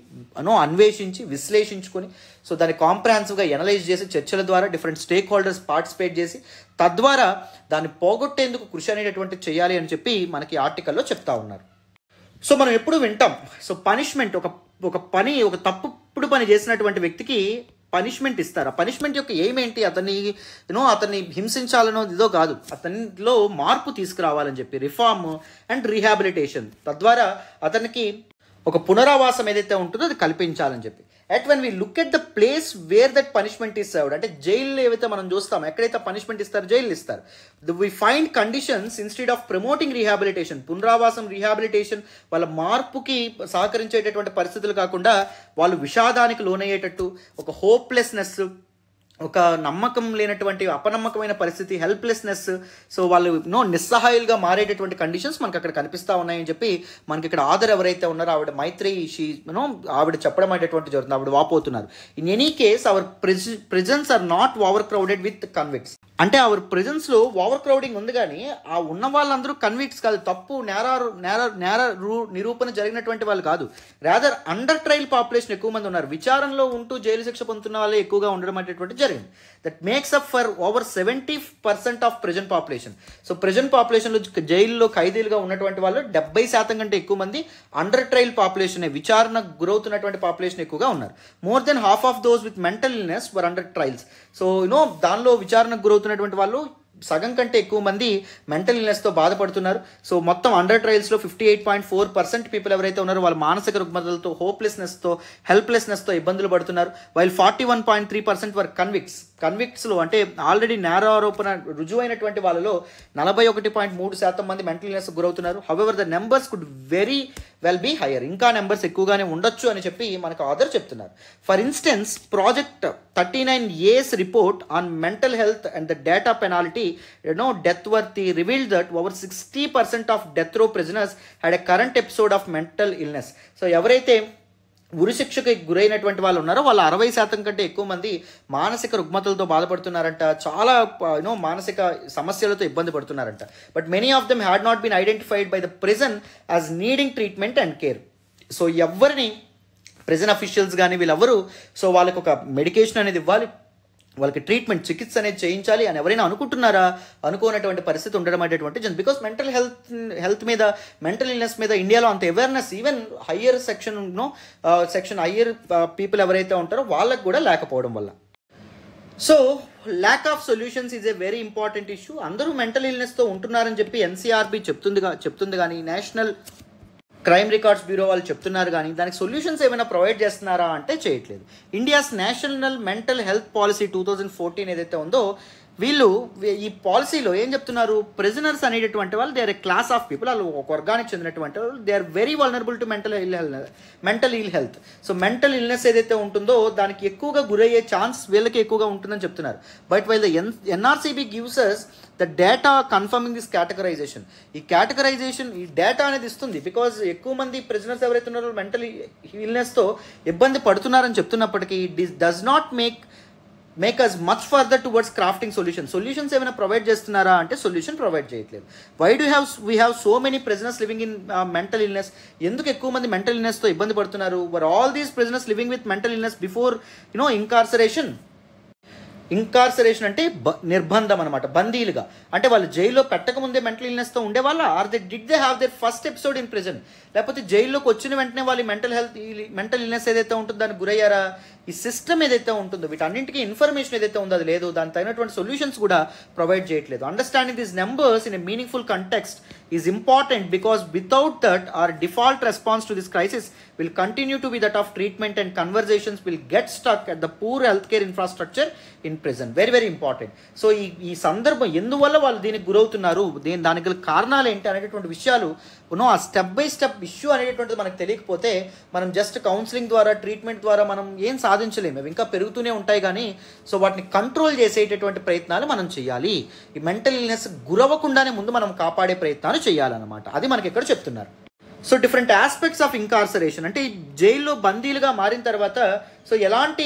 అన్వేషించి విశ్లేషించుకొని, సో దాన్ని కాంప్రహెన్సివ్గా ఎనలైజ్ చేసి చర్చల ద్వారా డిఫరెంట్ స్టేక్ హోల్డర్స్ పార్టిసిపేట్ చేసి తద్వారా దాన్ని పోగొట్టేందుకు కృషి అనేటటువంటి చేయాలి అని చెప్పి మనకి ఆర్టికల్లో చెప్తా ఉన్నారు. సో మనం ఎప్పుడు వింటాం, సో పనిష్మెంట్, ఒక తప్పుడు పని చేసినటువంటి వ్యక్తికి పనిష్మెంట్ ఇస్తారు. ఆ పనిష్మెంట్ యొక్క ఎయిమ్ ఏంటి, అతన్ని హింసించాలనో ఇదో కాదు, అతనిలో మార్పు తీసుకురావాలని చెప్పి, రిఫార్మ్ అండ్ రీహాబిలిటేషన్, తద్వారా అతనికి ఒక పునరావాసం ఏదైతే ఉంటుందో అది కల్పించాలని చెప్పి. At when we look at the place where that punishment is served, అంటే జైల్లో ఏవైతే మనం చూస్తాం, ఎక్కడైతే పనిష్మెంట్ ఇస్తారు జైలు ఇస్తారు, we find conditions instead of promoting rehabilitation, పునరావాసం రీహాబిలిటేషన్ వాళ్ళ మార్పుకి సహకరించేటటువంటి పరిస్థితులు కాకుండా వాళ్ళు విషాదానికి లోనయ్యేటట్టు, ఒక హోప్లెస్నెస్, ఒక నమ్మకం లేనటువంటి అపనమ్మకమైన పరిస్థితి, హెల్ప్లెస్నెస్, సో వాళ్ళు నిస్సహాయులుగా మారేటటువంటి కండిషన్స్ మనకి అక్కడ కనిపిస్తూ ఉన్నాయని చెప్పి మనకి ఇక్కడ ఆధార్ ఎవరైతే ఉన్నారో ఆవిడ మైత్రి ఆవిడ చెప్పడం అనేటువంటి జరుగుతుంది. ఆవిడ వాపోతున్నారు. In any case our prisons are not overcrowded with convicts. అంటే అవర్ ప్రెజెన్స్లో ఓవర్ క్రౌడింగ్ ఉంది, కానీ ఆ ఉన్న వాళ్ళందరూ కన్విక్ట్స్ కాదు, తప్పు నేర నిరూపణ జరిగినటువంటి వాళ్ళు కాదు. రాదర్ అండర్ ట్రయల్ పాపులేషన్ ఎక్కువ మంది ఉన్నారు. విచారణలో ఉంటూ జైలు శిక్ష పొందుతున్న వాళ్ళే ఎక్కువగా ఉండడం అనేటువంటి జరిగింది. That makes up for over 70% of present population. So present పాపులేషన్లో జైల్లో ఖైదీలుగా ఉన్నటువంటి వాళ్ళు 70% కంటే ఎక్కువ మంది అండర్ ట్రయల్ పాపులేషన్, విచారణ గురవుతున్నటువంటి పాపులేషన్ ఎక్కువగా ఉన్నారు. More than half of those with mental illness were under trials. So దానిలో విచారణకు గురవుతున్నటువంటి వాళ్ళు సగం కంటే ఎక్కువ మంది మెంటల్ ఇల్నెస్తో బాధపడుతున్నారు. సో మొత్తం అండర్ ట్రయల్స్లో 58.4% పీపుల్ ఎవరైతే ఉన్నారో వాళ్ళు మానసిక రుగ్మతలతో, హోప్లెస్నెస్తో, హెల్ప్లెస్నెస్తో ఇబ్బందులు పడుతున్నారు. వైల్ 41.3% వర్ కన్విక్ట్స్లో అంటే ఆల్రెడీ నేర ఆరోపణ రుజువైనటువంటి వాళ్ళలో 41.3% మంది మెంటల్ ఇల్నెస్ గురవుతున్నారు. However the numbers could very well be higher, ఇంకా నెంబర్స్ ఎక్కువగానే ఉండొచ్చు అని చెప్పి మనకు ఆథర్ చెప్తున్నారు. For instance, project 39A's report on mental health and the data penalty death worthy revealed that over 60% of death row prisoners had a current episode of mental illness. So ఎవరైతే ఉరిశిక్షకి గురైనటువంటి వాళ్ళు ఉన్నారో వాళ్ళు 60% కంటే ఎక్కువ మంది మానసిక రుగ్మతలతో బాధపడుతున్నారంట, చాలా మానసిక సమస్యలతో ఇబ్బంది పడుతున్నారంట. But many of them had not been identified by the prison as needing treatment and care. So ఎవరిని ప్రిజన్ అఫీషియల్స్ కానీ వీళ్ళెవరు సో వాళ్ళకి ఒక మెడికేషన్ అనేది ఇవ్వాలి, వాళ్ళకి ట్రీట్మెంట్, చికిత్స అనేది చేయించాలి అని ఎవరైనా అనుకుంటున్నారా? అనుకోనటువంటి పరిస్థితి ఉండడం అనేటువంటి జన్. బికాస్ మెంటల్ హెల్త్ మీద, మెంటల్ ఇల్నెస్ మీద ఇండియాలో అంత awareness even higher section higher people ఎవరైతే ఉంటారో వాళ్ళకు కూడా లేకపోవడం వల్ల. So lack of solutions is a very important issue. అందరూ మెంటల్ ఇల్నెస్తో ఉంటున్నారని చెప్పి ఎన్సీఆర్బీ చెప్తుంది కానీ, నేషనల్ క్రైమ్ రికార్డ్స్ బ్యూరో వాళ్ళు చెప్తున్నారు కానీ దానికి సొల్యూషన్స్ ఏమైనా ప్రొవైడ్ చేస్తున్నారా అంటే చేయట్లేదు. India's national mental health policy 2014 ఏదైతే ఉందో, వీళ్ళు ఈ పాలసీలో ఏం చెప్తున్నారు? ప్రిజనర్స్ అనేటటువంటి వాళ్ళు they are a class of people, వాళ్ళు ఒక వర్గానికి చెందినటువంటి వాళ్ళు, they are very vulnerable to mental ill health. So mental illness ఏదైతే ఉంటుందో దానికి ఎక్కువగా గురయ్యే ఛాన్స్ వీళ్ళకి ఎక్కువగా ఉంటుందని చెప్తున్నారు. But while the NRCB gives us the data confirming this categorisation. ఈ డేటా అనేది ఇస్తుంది. బికాజ్ ఎక్కువ మంది ప్రిజనర్స్ ఎవరైతే ఉన్నారో మెంటల్ ఇల్నెస్తో ఇబ్బంది పడుతున్నారని చెప్తున్నప్పటికీ it does not make us much further towards crafting solutions ఏమైనా ప్రొవైడ్ చేస్తున్నారా అంటే సొల్యూషన్ ప్రొవైడ్ చేయట్లేదు. Why do we have so many prisoners living in mental illness? ఎందుకు ఎక్కువ మంది మెంటల్ ఇల్నెస్తో ఇబ్బంది పడుతున్నారు? Were all these prisoners living with mental illness before incarceration అంటే నిర్బంధం అనమాట, బందీలుగా. అంటే వాళ్ళు జైల్లో పెట్టకముందే మెంటల్ ఇల్నెస్తో ఉండేవాళ్ళ? Or did they have their first episode in prison? లేకపోతే జైల్లోకి వచ్చిన వెంటనే వాళ్ళు మెంటల్ ఇల్నెస్ ఏదైతే ఉంటుందో దానికి గురయ్యారా? ఈ సిస్టమ్ ఏదైతే ఉంటుందో వీటన్నింటికి ఇన్ఫర్మేషన్ ఏదైతే ఉందో అది లేదు, దానికి తగినటువంటి సొల్యూషన్స్ కూడా ప్రొవైడ్ చేయట్లేదు. Understanding these numbers in a meaningful context is important because without that our default response to this crisis will continue to be that of treatment, and conversations will get stuck at the poor healthcare infrastructure in prison. Very very important. So ఈ సందర్భం ఎందువల్ల వాళ్ళు దీనికి గురవుతున్నారు, దానికి గల కారణాలు ఏంటి అనేటటువంటి విషయాలు ఆ స్టెప్ బై స్టెప్ ఇష్యూ అనేటటువంటిది మనకు తెలియకపోతే మనం జస్ట్ కౌన్సిలింగ్ ద్వారా, ట్రీట్మెంట్ ద్వారా మనం ఏం సాధించలేము. అవి ఇంకా పెరుగుతూనే ఉంటాయి. కానీ సో వాటిని కంట్రోల్ చేసేటటువంటి ప్రయత్నాలు మనం చేయాలి. ఈ మెంటల్ ఇల్నెస్ గురవ్వకుండానే ముందు మనం కాపాడే ప్రయత్నాలు చేయాలన్నమాట. అది మనకి ఇక్కడ చెప్తున్నారు. సో డిఫరెంట్ ఆస్పెక్ట్స్ ఆఫ్ ఇంకార్సరేషన్ అంటే జైల్లో బందీలుగా మారిన తర్వాత సో ఎలాంటి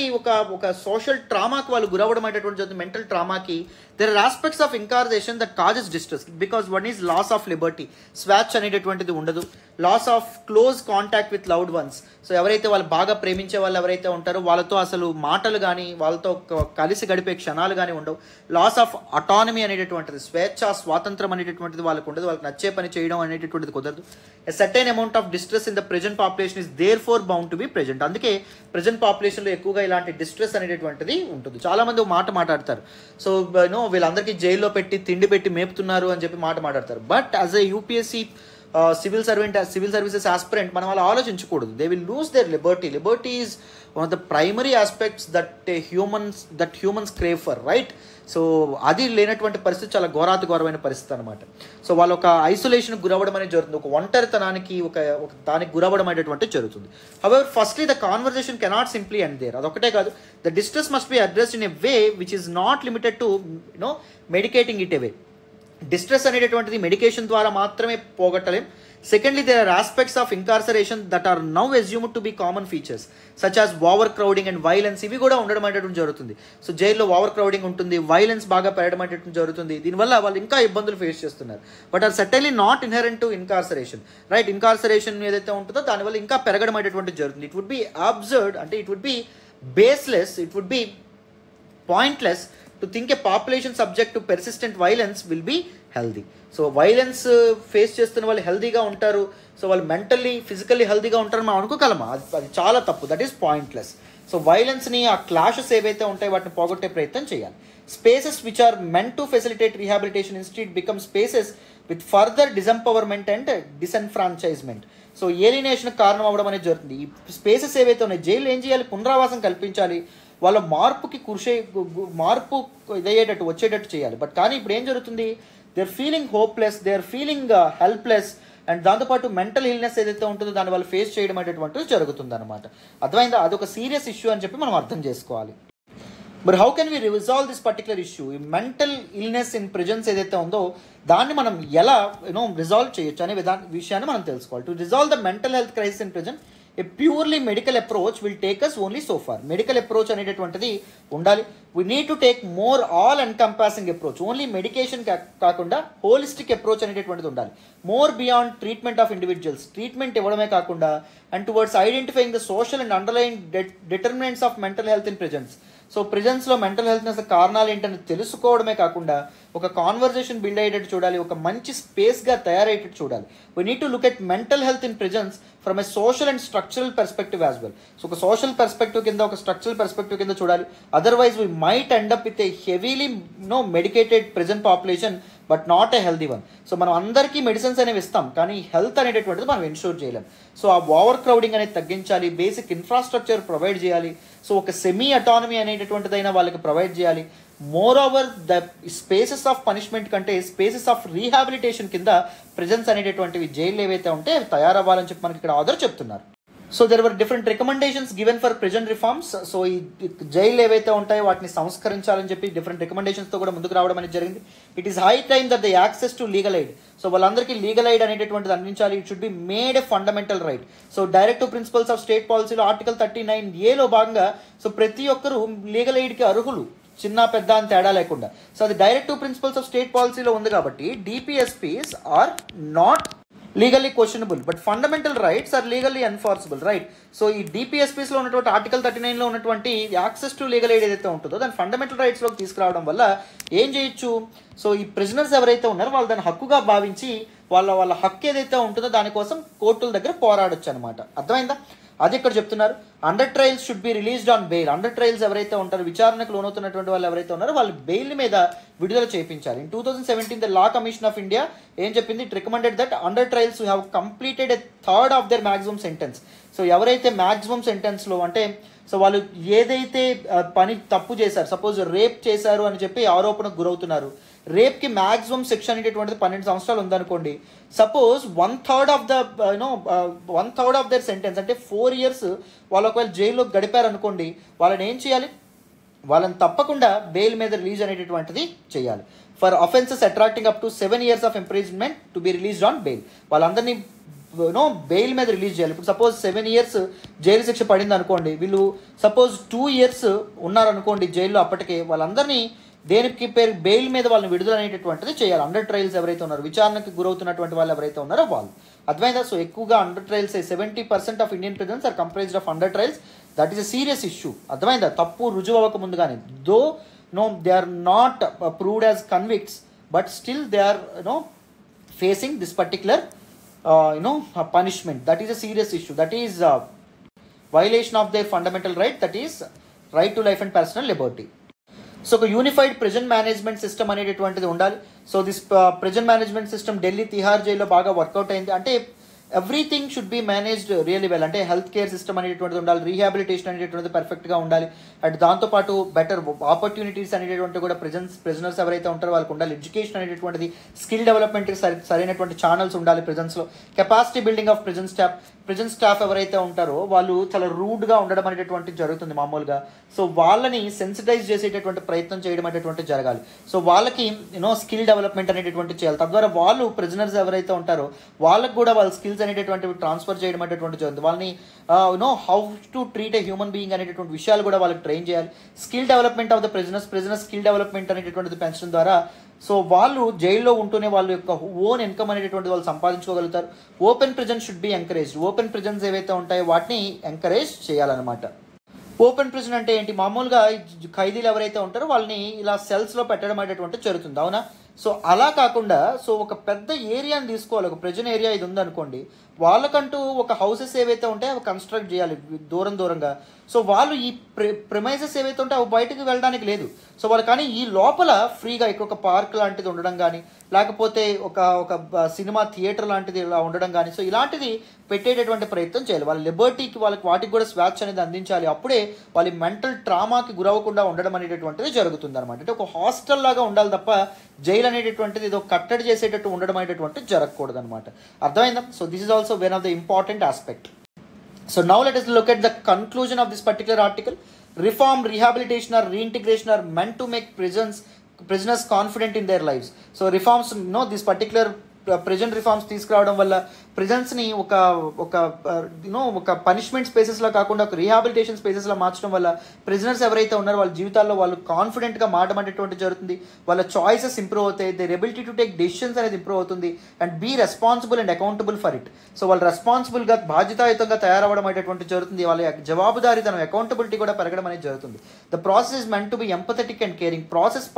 ఒక సోషల్ ట్రామాకి వాళ్ళు గురవడం అనేటటువంటి మెంటల్ ట్రామాకి there are aspects of incarceration that causes distress. Because one is loss of liberty, స్వేచ్ఛ అనేటటువంటిది ఉండదు. Loss of close contact with loved ones. So ఎవరైతే వాళ్ళు బాగా ప్రేమించే వాళ్ళు ఎవరైతే ఉంటారో వాళ్ళతో అసలు మాటలు కానీ, వాళ్ళతో కలిసి గడిపే క్షణాలు కానీ ఉండవు. లాస్ ఆఫ్ అటానమీ అనేటటువంటిది, స్వేచ్ఛ స్వాతంత్రం అనేటటువంటిది వాళ్ళకు ఉండదు. వాళ్ళకి నచ్చే పని చేయడం అనేటటువంటిది కుదరదు. A certain amount of distress in the present population is therefore bound to be present. అందుకే ప్రెజెంట్ పాపులేషన్లో ఎక్కువగా ఇలాంటి డిస్ట్రెస్ అనేటటువంటిది ఉంటుంది. చాలామంది మాట్లాడతారు, సో వీళ్ళందరికీ జైల్లో పెట్టి తిండి పెట్టి మేపుతున్నారు అని చెప్పి మాట్లాడతారు. But as a UPSC civil services aspirant మనం అలా ఆలోచించకూడదు. They will lose their liberty. Liberty is one of the primary aspects that humans crave for, right? So అది లేనటువంటి పరిస్థితి చాలా ఘోరమైన పరిస్థితి అనమాట. సో వాళ్ళు ఒక ఐసోలేషన్కి గురవడం అనేది జరుగుతుంది, ఒక ఒంటరితనానికి ఒక దానికి గురవడం అనేటువంటి జరుగుతుంది. However firstly the conversation cannot simply end there. అదొకటే కాదు, the distress must be addressed in a way which is not limited to medicating it away. Distress అనేటటువంటిది మెడికేషన్ ద్వారా మాత్రమే పోగొట్టలేం. Secondly, there are aspects of incarceration that are now assumed to be common features, such as overcrowding and violence. ఇవి కూడా ఉండడం అనేటువంటి జరుగుతుంది. So జైల్లో over crowding ఉంటుంది, వైలెన్స్ బాగా పెరగడం అనేటువంటి జరుగుతుంది. దీనివల్ల వాళ్ళు ఇంకా ఇబ్బందులు ఫేస్ చేస్తున్నారు. But are certainly not inherent to incarceration, right? Incarceration ఏదైతే ఉంటుందో దానివల్ల ఇంకా పెరగడం అనేటువంటి జరుగుతుంది. ఇట్ వుడ్ బి అబ్సర్డ్, అంటే it would be baseless, it would be pointless to think a population subject to persistent violence will be healthy. So violence face చేస్తున్న వాళ్ళు హెల్దీగా ఉంటారు, సో వాళ్ళు మెంటల్లీ ఫిజికల్లీ హెల్దీగా ఉంటారని మనం అనుకోగలమా? అది చాలా తప్పు. That is pointless. సో వైలెన్స్ని, ఆ క్లాషెస్ ఏవైతే ఉంటాయో వాటిని పోగొట్టే ప్రయత్నం చేయాలి. Spaces which are meant to facilitate rehabilitation institute become spaces with further disempowerment and disenfranchisement. So ఏలినేషన్కి కారణం అవ్వడం అనేది జరుగుతుంది. ఈ స్పేసెస్ ఏవైతే ఉన్నాయి, జైలు ఏం చేయాలి? పునరావాసం కల్పించాలి, వాళ్ళ మార్పు ఇదయ్యేటట్టు వచ్చేటట్టు చేయాలి. బట్ కానీ ఇప్పుడు ఏం జరుగుతుంది? They are feeling hopeless, they are feeling helpless, and దాంతోపాటు మెంటల్ ఇల్నెస్ ఏదైతే ఉంటుందో దాన్ని వాళ్ళు ఫేస్ చేయడం అనేటువంటిది జరుగుతుంది అనమాట. అర్థమైందా? అదొక సీరియస్ ఇష్యూ అని చెప్పి మనం అర్థం చేసుకోవాలి. మరి how can we resolve this particular issue? ఈ మెంటల్ ఇల్నెస్ ఇన్ ప్రిజన్స్ ఏదైతే ఉందో దాన్ని మనం ఎలా రిజాల్వ్ చేయొచ్చు అనే విషయాన్ని మనం తెలుసుకోవాలి. To resolve the mental health crisis in prison, a purely medical approach will take us only so far. Medical approach అనేటటువంటిది ఉండాలి. We need to take more all encompassing approach. Only medication కాకుండా holistic approach అనేటటువంటిది ఉండాలి. More beyond treatment of individuals, treatment ఇవ్వడమే కాకుండా and towards identifying the social and underline determinants of mental health in prisons. So ప్రిజన్స్లో mental హెల్త్నెస్ కారణాలు ఏంటని తెలుసుకోవడమే కాకుండా ఒక కాన్వర్జేషన్ బిల్డ్ అయ్యేటట్టు చూడాలి, ఒక మంచి స్పేస్గా తయారయ్యేటట్టు చూడాలి. We need to look at mental health in prisons from a social and structural perspective as well. So ఒక సోషల్ పర్స్పెక్టివ్ కింద, ఒక స్ట్రక్చరల్ పర్స్పెక్టివ్ కింద చూడాలి. Otherwise we might end up with a heavily medicated prison population but not a healthy one. So మనం అందరికీ medicines అనేవి ఇస్తాం, కానీ హెల్త్ అనేటటువంటిది మనం ఎన్షూర్ చేయలేం. సో ఆ ఓవర్ క్రౌడింగ్ అనేది తగ్గించాలి, బేసిక్ ఇన్ఫ్రాస్ట్రక్చర్ ప్రొవైడ్ చేయాలి. సో ఒక సెమీ అటానమీ అనేటటువంటిదైనా వాళ్ళకి ప్రొవైడ్ చేయాలి. More over the spaces of punishment కంటే స్పేసెస్ ఆఫ్ రీహాబిలిటేషన్ కింద ప్రిజన్స్ అనేటటువంటివి జైలు ఏవైతే ఉంటే అవి తయారవ్వాలని చెప్పి మనకి ఇక్కడ ఆర్డర్ చెప్తున్నారు. So there were different recommendations given for prison reforms. So ఈ జైలు ఏవైతే ఉంటాయో వాటిని సంస్కరించాలని చెప్పి డిఫరెంట్ రికమెండేషన్స్తో కూడా ముందుకు రావడం అనేది జరిగింది. It is high time that the access to legal aid. So వాళ్ళందరికీ లీగల్ ఎయిడ్ అనేటటువంటిది అందించాలి. It should be made a fundamental right. So directive principles of state పాలసీలో ఆర్టికల్ 39A భాగంగా సో ప్రతి ఒక్కరూ లీగల్ ఎయిడ్కి అర్హులు, చిన్న పెద్ద అని తేడా లేకుండా. సో అది డైరెక్టివ్ ప్రిన్సిపల్స్ ఆఫ్ స్టేట్ పాలసీలో ఉంది కాబట్టి DPSPs are not legally questionable but fundamental rights are legally enforceable, right? So ఈ DPSPsలో ఉన్నటువంటి ఆర్టికల్ 39లో ఉన్నటువంటి యాక్సెస్ టు లీగల్ ఎయిడ్ ఏదైతే ఉంటుందో దాన్ని ఫండమెంటల్ రైట్స్లోకి తీసుకురావడం వల్ల ఏం చేయొచ్చు? సో ఈ ప్రిజనర్స్ ఎవరైతే ఉన్నారో వాళ్ళు దాన్ని హక్కుగా భావించి వాళ్ళ హక్కు ఏదైతే ఉంటుందో దానికోసం కోర్టుల దగ్గర పోరాడొచ్చు అనమాట. అర్థమైందా? అది ఇక్కడ చెప్తున్నారు. Under trials should be released on bail. Under trials ఎవరైతే ఉంటారో, విచారణకు లోనవుతున్నటువంటి వాళ్ళు ఎవరైతే ఉన్నారో వాళ్ళు బెయిల్ మీద విడుదల చేయించాలి. In 2017 the law commission of India ఏం చెప్పింది? It recommended that under trials have completed a third of their maximum sentence. So ఎవరైతే మ్యాక్సిమం సెంటెన్స్లో అంటే సో వాళ్ళు ఏదైతే పని తప్పు చేశారు, సపోజ్ రేప్ చేశారు అని చెప్పి ఆరోపణకు గురవుతున్నారు, రేప్కి మ్యాక్సిమం శిక్ష అనేటటువంటిది 12 సంవత్సరాలు ఉందనుకోండి. సపోజ్ 1/3 ఆఫ్ దర్ సెంటెన్స్ అంటే 4 years వాళ్ళు ఒకవేళ జైల్లో గడిపారు అనుకోండి, వాళ్ళని ఏం చేయాలి? వాళ్ళని తప్పకుండా బెయిల్ మీద రిలీజ్ అనేటటువంటిది చేయాలి. For offences attracting up to 7 years of imprisonment to be released on bail. వాళ్ళందరినీ బెయిల్ మీద రిలీజ్ చేయాలి. ఇప్పుడు సపోజ్ 7 years జైలు శిక్ష పడింది అనుకోండి, వీళ్ళు సపోజ్ 2 years ఉన్నారనుకోండి జైల్లో, అప్పటికే వాళ్ళందరినీ దేనికి పేరు బెయిల్ మీద వాళ్ళని విడుదల అనేటటువంటిది చేయాలి. అండర్ ట్రయల్స్ ఎవరైతే ఉన్నారో, విచారణకు గురవుతున్నటువంటి వాళ్ళు ఎవరైతే ఉన్నారో వాళ్ళు. అర్థమైందా? సో ఎక్కువగా undertrials 70% of Indian prisons are comprised of undertrials. That is a serious issue. అర్థమైందా? తప్పు రుజువు అవ్వక ముందుగానే, though they are not proved as convicts but still they are facing this particular punishment. That is a serious issue. That is violation of their fundamental right, that is right to life and personal liberty. So ఒక unified prison management system అనేటటువంటిది ఉండాలి. So this prison management system Delhi Tihar జైల్లో బాగా work out అయింది. అంటే everything should be managed really well. అంటే health care system అనేటటువంటిది ఉండాలి, రీహాబిలిటేషన్ అనేటటువంటిది పర్ఫెక్ట్గా ఉండాలి, అండ్ దాంతోపాటు బెటర్ ఆపర్చునిటీస్ అనేటటువంటి కూడా ప్రిజనర్స్ ఎవరైతే ఉంటారో వాళ్ళకి ఉండాలి. ఎడ్యుకేషన్ అనేటటువంటిది, స్కిల్ డెవలప్మెంట్కి సరైనటువంటి ఛానల్స్ ఉండాలి ప్రిజన్స్లో. Capacity building of prison staff, present staff ఎవరైతే ఉంటారో వాళ్ళు చాలా రూడ్గా ఉండడం అనేటటువంటిది జరుగుతుంది మామూలుగా. సో వాళ్ళని సెన్సిటైజ్ చేసేటటువంటి ప్రయత్నం చేయడం అనేటటువంటిది జరగాలి. సో వాళ్ళకి స్కిల్ డెవలప్మెంట్ అనేటటువంటి చేయాలి. తద్వారా వాళ్ళు ప్రిజనర్స్ ఎవరైతే ఉంటారో వాళ్ళకి కూడా వాళ్ళ స్కిల్స్ అనేటటువంటివి ట్రాన్స్ఫర్ చేయడం అనేటువంటి జరుగుతుంది. వాళ్ళని how to treat a human being అనేటటువంటి విషయాలు కూడా వాళ్ళకి ట్రైన్ చేయాలి. Skill development of the prisoners skill development అనేటటువంటిది పెంచడం ద్వారా సో వాళ్ళు జైల్లో ఉంటూనే వాళ్ళ యొక్క ఓన్ ఇన్కమ్ అనేటటువంటి వాళ్ళు సంపాదించుకోగలుగుతారు. Open prison should be encouraged. Open prisons ఏవైతే ఉంటాయో వాటిని ఎంకరేజ్ చేయాలన్నమాట. ఓపెన్ ప్రిజన్ అంటే ఏంటి? మామూలుగా ఖైదీలు ఎవరైతే ఉంటారో వాళ్ళని ఇలా సెల్స్లో పెట్టడం అనేటువంటి జరుగుతుంది, అవునా? సో అలా కాకుండా సో ఒక పెద్ద ఏరియాని తీసుకోవాలి. ఒక ప్రిజన్ ఏరియా ఇది ఉందనుకోండి, వాళ్ళకంటూ ఒక హౌసెస్ ఏవైతే ఉంటాయో అవి కన్స్ట్రక్ట్ చేయాలి దూరంగా. సో వాళ్ళు ఈ ప్రిమైజెస్ ఏవైతే ఉంటాయో అవి బయటకు వెళ్ళడానికి లేదు. సో వాళ్ళు కానీ ఈ లోపల ఫ్రీగా ఇక్కడ ఒక పార్క్ లాంటిది ఉండడం కానీ, లేకపోతే ఒక సినిమా థియేటర్ లాంటిది ఇలా ఉండడం కానీ, సో ఇలాంటిది పెట్టేటటువంటి ప్రయత్నం చేయాలి. వాళ్ళ లిబర్టీకి వాటికి కూడా స్వేచ్ఛ అనేది అందించాలి. అప్పుడే వాళ్ళ మెంటల్ ట్రామాకి గురవ్వకుండా ఉండడం అనేటటువంటిది జరుగుతుంది అనమాట. అంటే ఒక హాస్టల్ లాగా ఉండాలి తప్ప జైలు అనేటటువంటిది ఏదో కట్టడి చేసేటట్టు ఉండడం అనేటటువంటిది జరగకూడదు అనమాట. అర్థమైందా? So this is also one of the important aspect. So now let us look at the conclusion of this particular article. Reform, rehabilitation or reintegration are meant to make prisoners confident in their lives. So reforms, this particular prison reforms తీసుకురావడం వల్ల ప్రిజన్స్ని ఒక punishment స్పేసెస్లో కాకుండా ఒక rehabilitation స్పేసెస్లో మార్చడం వల్ల prisoners ఎవరైతే ఉన్నారో వాళ్ళ జీవితాల్లో వాళ్ళు కాన్ఫిడెంట్గా మాట్లాడేటువంటి జరుగుతుంది. వాళ్ళ చాయిసెస్ ఇంప్రూవ్ అవుతాయి. Their ability to take decisions అనేది ఇంప్రూవ్ అవుతుంది. And be responsible and accountable for it. So వాళ్ళు రెస్పాన్సిబుల్గా బాధ్యతాయుతంగా తయారవ్వడం అనేటువంటి జరుగుతుంది. వాళ్ళ జవాబుదారీతనం అకౌంటబిలిటీ కూడా పెరగడం అనేది జరుగుతుంది. The process is meant to be empathetic and caring.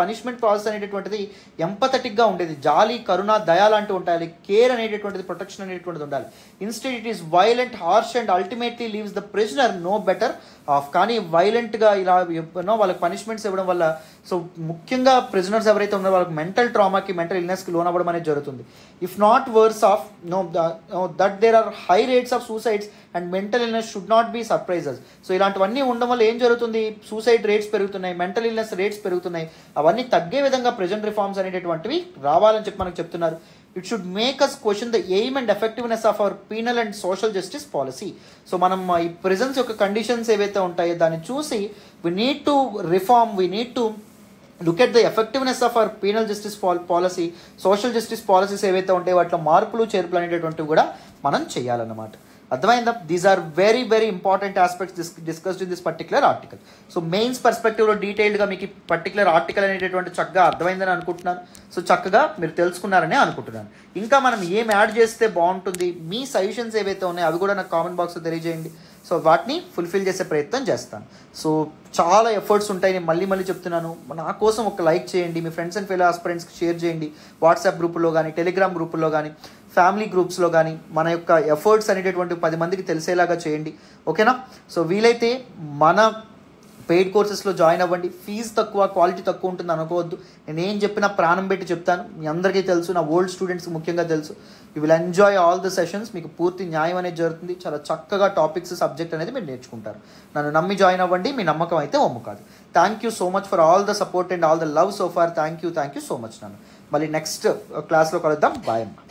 Punishment process అనేటటువంటిది ఎంపథెటిక్గా ఉండేది. జాలి, కరుణ, దయ లాంటివి ఉంటాయి. కేర్ అనేటటువంటిది, ప్రొటెక్షన్ అనేటటువంటిది ఉండాలి. Instead it is violent, harsh and ultimately leaves the prisoner no better off. కానీ వైలెంట్గా ఇలా వాళ్ళకి పనిష్మెంట్స్ ఇవ్వడం వల్ల సో ముఖ్యంగా ప్రిజనర్స్ ఎవరైతే ఉన్నారో వాళ్ళకి మెంటల్ ట్రామాకి, మెంటల్ ఇల్నెస్కి లోన్ అవ్వడం అనేది జరుగుతుంది. If not worse of that there are high rates of suicides and mental illness should not be surprises. So ఇలాంటివన్నీ ఉండడం వల్ల ఏం జరుగుతుంది? సూసైడ్ రేట్స్ పెరుగుతున్నాయి, మెంటల్ ఇల్నెస్ రేట్స్ పెరుగుతున్నాయి. అవన్నీ తగ్గే విధంగా ప్రిజన్ రిఫార్మ్స్ అనేటటువంటివి రావాలని చెప్పి మనకు చెప్తున్నారు. It should make us question the aim and effectiveness of our penal and social justice policy. So మనం ఈ ప్రిజన్స్ యొక్క కండిషన్స్ ఏవైతే ఉంటాయో దాన్ని చూసి we need to reform, we need to look at the effectiveness of our penal justice policy, social justice policies ఏవైతే ఉంటాయో వాటిలో మార్పులు చేర్పులు అనేటటువంటివి కూడా మనం చేయాలన్నమాట. అర్థమైందా? These are very very important aspects discussed in this particular article. So mains పర్స్పెక్టివ్లో డీటెయిల్డ్గా మీకు ఈ పర్టికులర్ ఆర్టికల్ అనేటటువంటి చక్కగా అర్థమైందని అనుకుంటున్నాను. సో చక్కగా మీరు తెలుసుకున్నారని అనుకుంటున్నాను. ఇంకా మనం ఏం యాడ్ చేస్తే బాగుంటుంది, మీ సజెషన్స్ ఏవైతే ఉన్నాయో అవి కూడా నాకు కామెంట్ బాక్స్లో తెలియజేయండి. సో వాటిని ఫుల్ఫిల్ చేసే ప్రయత్నం చేస్తాను. సో చాలా ఎఫర్ట్స్ ఉంటాయి, నేను మళ్ళీ చెప్తున్నాను. నా కోసం ఒక లైక్ చేయండి, మీ ఫ్రెండ్స్ అండ్ ఫెలో ఆస్పిరెంట్స్కి షేర్ చేయండి. వాట్సాప్ గ్రూపుల్లో కానీ, టెలిగ్రామ్ గ్రూపుల్లో కానీ, ఫ్యామిలీ గ్రూప్స్లో కానీ మన యొక్క ఎఫర్ట్స్ అనేటటువంటి 10 మందికి తెలిసేలాగా చేయండి, ఓకేనా? సో వీలైతే మన పెయిడ్ కోర్సెస్లో జాయిన్ అవ్వండి. ఫీజు తక్కువ, క్వాలిటీ తక్కువ ఉంటుంది అనుకోవద్దు. నేను ఏం చెప్పినా ప్రాణం పెట్టి చెప్తాను. మీ అందరికీ తెలుసు, నా ఓల్డ్ స్టూడెంట్స్కి ముఖ్యంగా తెలుసు. You will enjoy all the sessions. మీకు పూర్తి న్యాయం అనేది జరుగుతుంది. చాలా చక్కగా టాపిక్స్, సబ్జెక్ట్ అనేది మీరు నేర్చుకుంటారు. నన్ను నమ్మి జాయిన్ అవ్వండి. మీ నమ్మకం అయితే ఒమ్ము కాదు. Thank you so much for all the support and all the love so far. Thank you so much. నన్ను మళ్ళీ నెక్స్ట్ క్లాస్లో కలుద్దాం. బాయ్ అమ్మా.